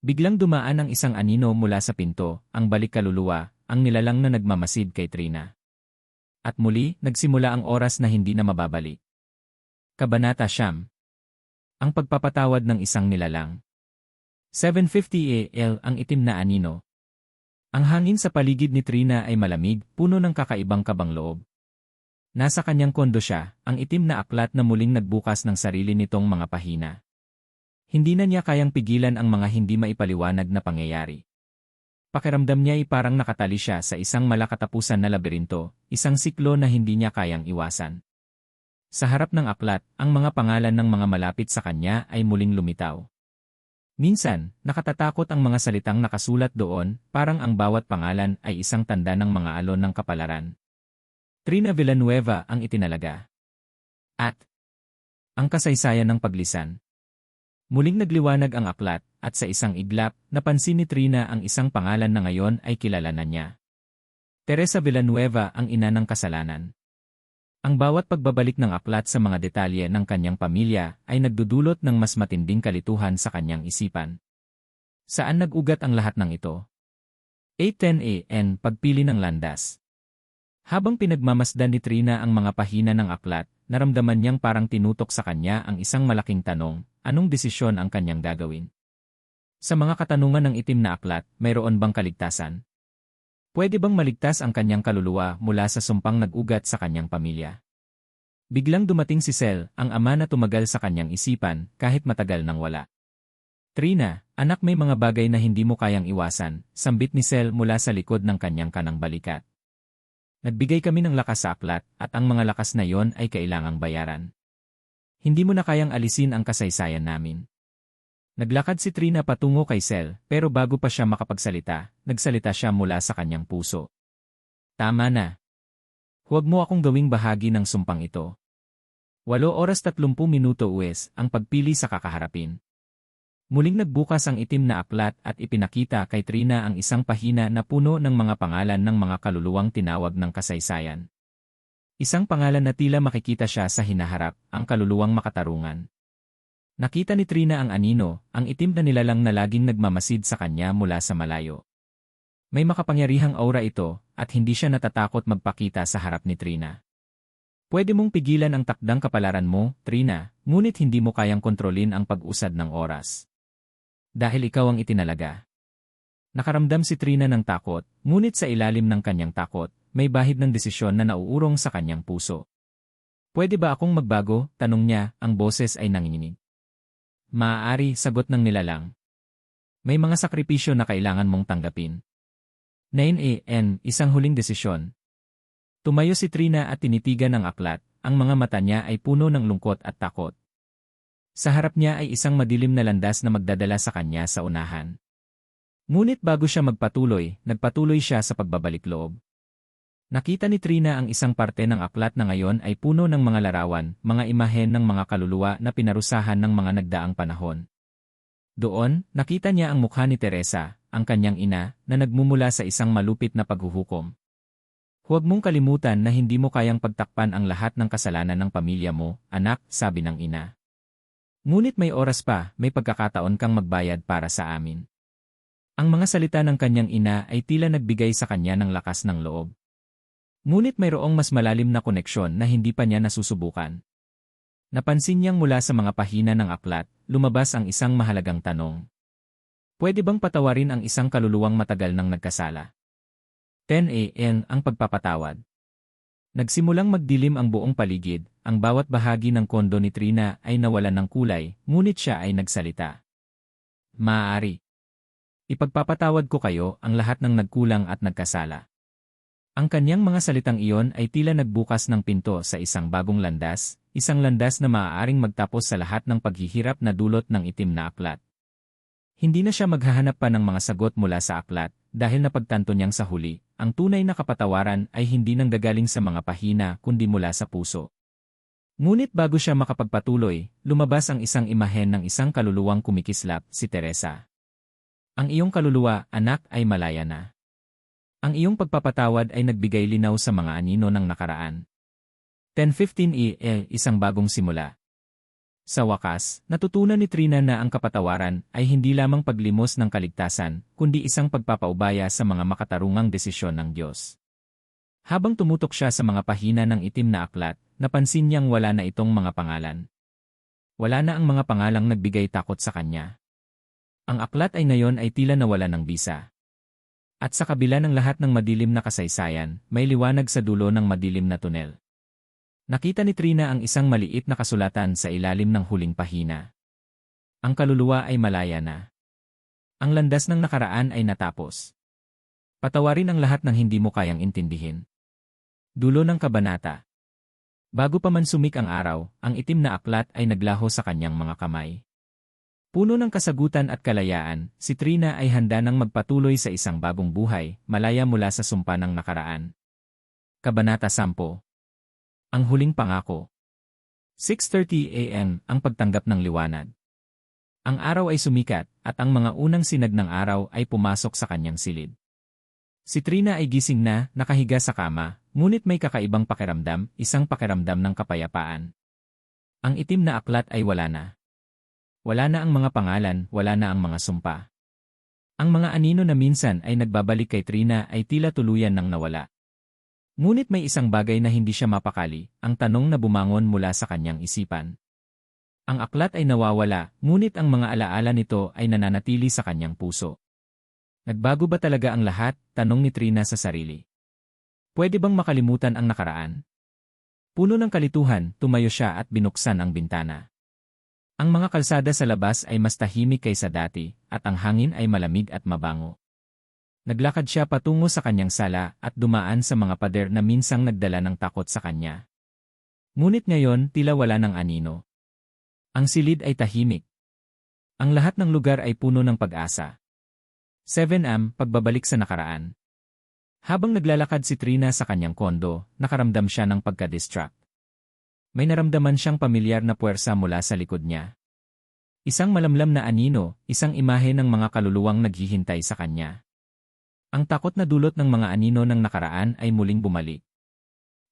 Biglang dumaan ang isang anino mula sa pinto, ang balik kaluluwa, ang nilalang na nagmamasid kay Trina. At muli, nagsimula ang oras na hindi na mababalik. Kabanata 9. Ang pagpapatawad ng isang nilalang. 7:50 AM, ang itim na anino. Ang hangin sa paligid ni Trina ay malamig, puno ng kakaibang kabangloob. Nasa kanyang kondo siya, ang itim na aklat na muling nagbukas ng sarili nitong mga pahina. Hindi na niya kayang pigilan ang mga hindi maipaliwanag na pangyayari. Pakiramdam niya ay parang nakatali siya sa isang malakatapusan na laberinto, isang siklo na hindi niya kayang iwasan. Sa harap ng aklat, ang mga pangalan ng mga malapit sa kanya ay muling lumitaw. Minsan, nakatatakot ang mga salitang nakasulat doon, parang ang bawat pangalan ay isang tanda ng mga alon ng kapalaran. Trina Villanueva ang itinalaga. At ang kasaysayan ng paglisan. Muling nagliwanag ang aklat, at sa isang iglap, napansin ni Trina ang isang pangalan na ngayon ay kilala na niya. Teresa Villanueva ang ina ng kasalanan. Ang bawat pagbabalik ng aklat sa mga detalye ng kanyang pamilya ay nagdudulot ng mas matinding kalituhan sa kanyang isipan. Saan nag-ugat ang lahat ng ito? 8:10 AM, pagpili ng landas. Habang pinagmamasdan ni Trina ang mga pahina ng aklat, naramdaman niyang parang tinutok sa kanya ang isang malaking tanong, anong desisyon ang kanyang gagawin? Sa mga katanungan ng itim na aklat, mayroon bang kaligtasan? Pwede bang maligtas ang kanyang kaluluwa mula sa sumpang nag-ugat sa kanyang pamilya? Biglang dumating si Sel, ang ama na tumagal sa kanyang isipan kahit matagal nang wala. Trina, anak, may mga bagay na hindi mo kayang iwasan, sambit ni Sel mula sa likod ng kanyang kanang balikat. Nagbigay kami ng lakas sa aklat at ang mga lakas na yon ay kailangang bayaran. Hindi mo na kayang alisin ang kasaysayan namin. Naglakad si Trina patungo kay Sel, pero bago pa siya makapagsalita, nagsalita siya mula sa kanyang puso. Tama na. Huwag mo akong gawing bahagi ng sumpang ito. 8:30 US, ang pagpili sa kakaharapin. Muling nagbukas ang itim na aklat at ipinakita kay Trina ang isang pahina na puno ng mga pangalan ng mga kaluluwang tinawag ng kasaysayan. Isang pangalan na tila makikita siya sa hinaharap, ang kaluluwang makatarungan. Nakita ni Trina ang anino, ang itim na nilalang na laging nagmamasid sa kanya mula sa malayo. May makapangyarihang aura ito, at hindi siya natatakot magpakita sa harap ni Trina. Pwede mong pigilan ang takdang kapalaran mo, Trina, ngunit hindi mo kayang kontrolin ang pag-usad ng oras. Dahil ikaw ang itinalaga. Nakaramdam si Trina ng takot, ngunit sa ilalim ng kanyang takot, may bahid ng desisyon na nauurong sa kanyang puso. Pwede ba akong magbago? Tanong niya, ang boses ay nanginginig. Maaari, sagot ng nilalang. May mga sakripisyo na kailangan mong tanggapin. 9 AM, isang huling desisyon. Tumayo si Trina at tinitigan ang aklat, ang mga mata niya ay puno ng lungkot at takot. Sa harap niya ay isang madilim na landas na magdadala sa kanya sa unahan. Ngunit bago siya nagpatuloy siya sa pagbabalik loob. Nakita ni Trina ang isang parte ng aklat na ngayon ay puno ng mga larawan, mga imahen ng mga kaluluwa na pinarusahan ng mga nagdaang panahon. Doon, nakita niya ang mukha ni Teresa, ang kanyang ina, na nagmumula sa isang malupit na paghuhukom. Huwag mong kalimutan na hindi mo kayang pagtakpan ang lahat ng kasalanan ng pamilya mo, anak, sabi ng ina. Ngunit may oras pa, may pagkakataon kang magbayad para sa amin. Ang mga salita ng kanyang ina ay tila nagbigay sa kanya ng lakas ng loob. Ngunit mayroong mas malalim na koneksyon na hindi pa niya nasusubukan. Napansin niyang mula sa mga pahina ng aklat, lumabas ang isang mahalagang tanong. Pwede bang patawarin ang isang kaluluwang matagal nang nagkasala? 10 AM, ang pagpapatawad. Nagsimulang magdilim ang buong paligid, ang bawat bahagi ng kondo ni Trina ay nawalan ng kulay, ngunit siya ay nagsalita. Maaari. Ipagpapatawad ko kayo ang lahat ng nagkulang at nagkasala. Ang kanyang mga salitang iyon ay tila nagbukas ng pinto sa isang bagong landas, isang landas na maaaring magtapos sa lahat ng paghihirap na dulot ng itim na aklat. Hindi na siya maghahanap pa ng mga sagot mula sa aklat, dahil napagtanto niyang sa huli, ang tunay na kapatawaran ay hindi nanggagaling sa mga pahina kundi mula sa puso. Ngunit bago siya makapagpatuloy, lumabas ang isang imahen ng isang kaluluwang kumikislap, si Teresa. Ang iyong kaluluwa, anak, ay malaya na. Ang iyong pagpapatawad ay nagbigay linaw sa mga anino ng nakaraan. 10:15 AM, isang bagong simula. Sa wakas, natutunan ni Trina na ang kapatawaran ay hindi lamang paglimos ng kaligtasan, kundi isang pagpapaubaya sa mga makatarungang desisyon ng Diyos. Habang tumutok siya sa mga pahina ng itim na aklat, napansin niyang wala na itong mga pangalan. Wala na ang mga pangalang nagbigay takot sa kanya. Ang aklat ay ngayon ay tila nawala ng bisa. At sa kabila ng lahat ng madilim na kasaysayan, may liwanag sa dulo ng madilim na tunel. Nakita ni Trina ang isang maliit na kasulatan sa ilalim ng huling pahina. Ang kaluluwa ay malaya na. Ang landas ng nakaraan ay natapos. Patawarin ang lahat ng hindi mo kayang intindihin. Dulo ng kabanata. Bago pa man sumik ang araw, ang itim na aklat ay naglaho sa kanyang mga kamay. Puno ng kasagutan at kalayaan, si Trina ay handa nang magpatuloy sa isang bagong buhay, malaya mula sa sumpa ng nakaraan. Kabanata 10. Ang huling pangako. 6:30 AM, ang pagtanggap ng liwanag. Ang araw ay sumikat, at ang mga unang sinag ng araw ay pumasok sa kanyang silid. Si Trina ay gising na, nakahiga sa kama, ngunit may kakaibang pakiramdam, isang pakiramdam ng kapayapaan. Ang itim na aklat ay wala na. Wala na ang mga pangalan, wala na ang mga sumpa. Ang mga anino na minsan ay nagbabalik kay Trina ay tila tuluyan nang nawala. Ngunit may isang bagay na hindi siya mapakali, ang tanong na bumangon mula sa kanyang isipan. Ang aklat ay nawawala, ngunit ang mga alaala nito ay nananatili sa kanyang puso. Nagbago ba talaga ang lahat? Tanong ni Trina sa sarili. Pwede bang makalimutan ang nakaraan? Puno ng kalituhan, tumayo siya at binuksan ang bintana. Ang mga kalsada sa labas ay mas tahimik kaysa dati, at ang hangin ay malamig at mabango. Naglakad siya patungo sa kanyang sala at dumaan sa mga pader na minsang nagdala ng takot sa kanya. Ngunit ngayon tila wala ng anino. Ang silid ay tahimik. Ang lahat ng lugar ay puno ng pag-asa. 7am, pagbabalik sa nakaraan. Habang naglalakad si Trina sa kanyang kondo, nakaramdam siya ng pagka-distract. May naramdaman siyang pamilyar na puwersa mula sa likod niya. Isang malamlam na anino, isang imahe ng mga kaluluwang naghihintay sa kanya. Ang takot na dulot ng mga anino ng nakaraan ay muling bumalik.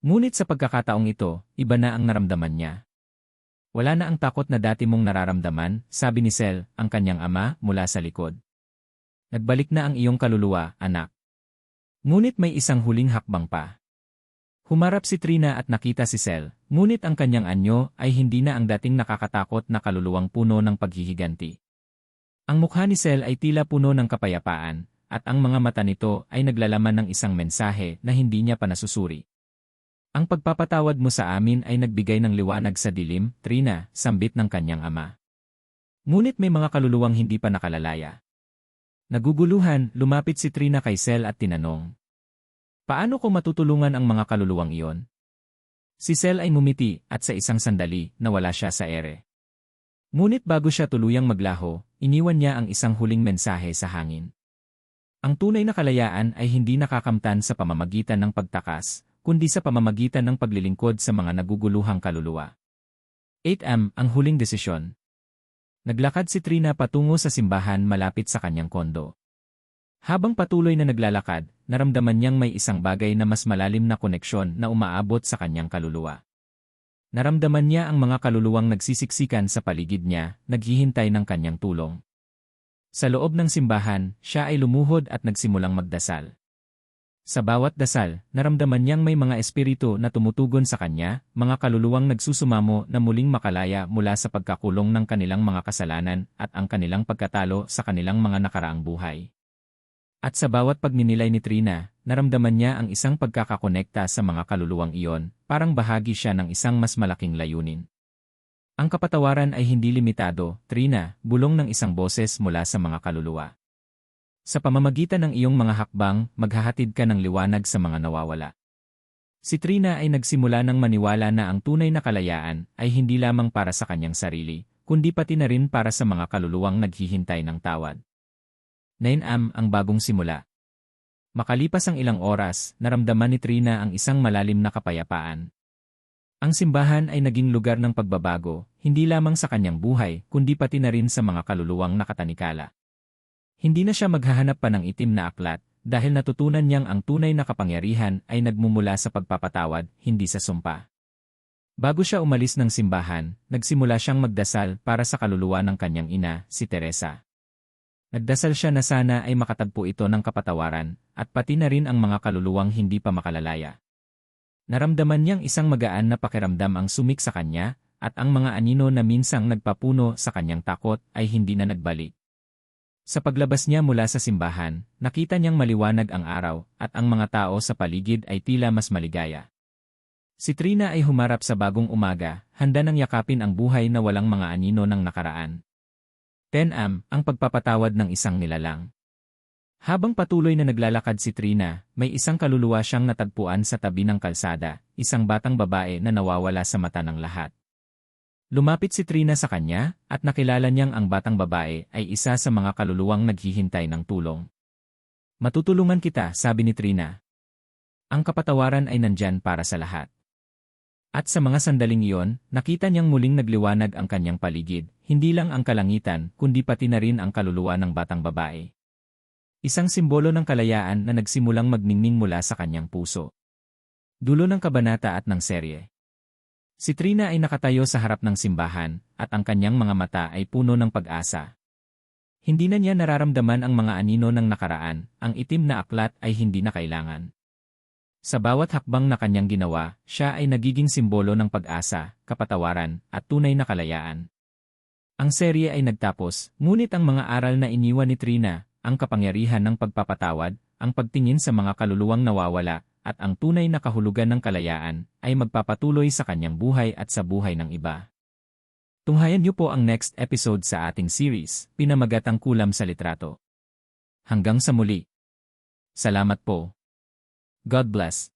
Ngunit sa pagkakataong ito, iba na ang naramdaman niya. Wala na ang takot na dati mong nararamdaman, sabi ni Sel, ang kanyang ama, mula sa likod. Nagbalik na ang iyong kaluluwa, anak. Ngunit may isang huling hakbang pa. Humarap si Trina at nakita si Sel, ngunit ang kanyang anyo ay hindi na ang dating nakakatakot na kaluluwang puno ng paghihiganti. Ang mukha ni Sel ay tila puno ng kapayapaan, at ang mga mata nito ay naglalaman ng isang mensahe na hindi niya pa nasusuri. Ang pagpapatawad mo sa amin ay nagbigay ng liwanag sa dilim, Trina, sambit ng kanyang ama. Ngunit may mga kaluluwang hindi pa nakalalaya. Naguguluhan, lumapit si Trina kay Sel at tinanong. Paano ko matutulungan ang mga kaluluwang iyon? Si Sel ay ngumiti at sa isang sandali, nawala siya sa ere. Ngunit bago siya tuluyang maglaho, iniwan niya ang isang huling mensahe sa hangin. Ang tunay na kalayaan ay hindi nakakamtan sa pamamagitan ng pagtakas, kundi sa pamamagitan ng paglilingkod sa mga naguguluhang kaluluwa. 8am, ang huling desisyon. Naglakad si Trina patungo sa simbahan malapit sa kanyang kondo. Habang patuloy na naglalakad, naramdaman niyang may isang bagay na mas malalim na koneksyon na umaabot sa kanyang kaluluwa. Naramdaman niya ang mga kaluluwang nagsisiksikan sa paligid niya, naghihintay ng kanyang tulong. Sa loob ng simbahan, siya ay lumuhod at nagsimulang magdasal. Sa bawat dasal, naramdaman niyang may mga espiritu na tumutugon sa kanya, mga kaluluwang nagsusumamo na muling makalaya mula sa pagkakulong ng kanilang mga kasalanan at ang kanilang pagkatalo sa kanilang mga nakaraang buhay. At sa bawat pagninilay ni Trina, naramdaman niya ang isang pagkakakonekta sa mga kaluluwang iyon, parang bahagi siya ng isang mas malaking layunin. Ang kapatawaran ay hindi limitado, Trina, bulong ng isang boses mula sa mga kaluluwa. Sa pamamagitan ng iyong mga hakbang, maghahatid ka ng liwanag sa mga nawawala. Si Trina ay nagsimula ng maniwala na ang tunay na kalayaan ay hindi lamang para sa kanyang sarili, kundi pati na rin para sa mga kaluluwang naghihintay ng tawad. 9am, ang bagong simula. Makalipas ang ilang oras, naramdaman ni Trina ang isang malalim na kapayapaan. Ang simbahan ay naging lugar ng pagbabago, hindi lamang sa kanyang buhay, kundi pati na rin sa mga kaluluwang nakatanikala. Hindi na siya maghahanap pa ng itim na aklat, dahil natutunan niyang ang tunay na kapangyarihan ay nagmumula sa pagpapatawad, hindi sa sumpa. Bago siya umalis ng simbahan, nagsimula siyang magdasal para sa kaluluwa ng kanyang ina, si Teresa. Nagdasal siya na sana ay makatagpo ito ng kapatawaran, at pati na rin ang mga kaluluwang hindi pa makalalaya. Naramdaman niyang isang magaan na pakiramdam ang sumik sa kanya, at ang mga anino na minsang nagpapuno sa kanyang takot ay hindi na nagbalik. Sa paglabas niya mula sa simbahan, nakita niyang maliwanag ang araw, at ang mga tao sa paligid ay tila mas maligaya. Si Trina ay humarap sa bagong umaga, handa nang yakapin ang buhay na walang mga anino ng nakaraan. 10am, ang pagpapatawad ng isang nilalang. Habang patuloy na naglalakad si Trina, may isang kaluluwa siyang natagpuan sa tabi ng kalsada, isang batang babae na nawawala sa mata ng lahat. Lumapit si Trina sa kanya, at nakilala niyang ang batang babae ay isa sa mga kaluluwang naghihintay ng tulong. Matutulungan kita, sabi ni Trina. Ang kapatawaran ay nandyan para sa lahat. At sa mga sandaling iyon, nakita niyang muling nagliwanag ang kanyang paligid, hindi lang ang kalangitan, kundi pati na rin ang kaluluwa ng batang babae. Isang simbolo ng kalayaan na nagsimulang magningning mula sa kanyang puso. Dulo ng kabanata at ng serye. Si Trina ay nakatayo sa harap ng simbahan, at ang kanyang mga mata ay puno ng pag-asa. Hindi na niya nararamdaman ang mga anino ng nakaraan, ang itim na aklat ay hindi na kailangan. Sa bawat hakbang na kanyang ginawa, siya ay nagiging simbolo ng pag-asa, kapatawaran, at tunay na kalayaan. Ang serye ay nagtapos, ngunit ang mga aral na iniwan ni Trina, ang kapangyarihan ng pagpapatawad, ang pagtingin sa mga kaluluwang nawawala, at ang tunay na kahulugan ng kalayaan, ay magpapatuloy sa kanyang buhay at sa buhay ng iba. Tunghayan niyo po ang next episode sa ating series, Pinamagatang Kulam sa Litrato. Hanggang sa muli. Salamat po. God bless.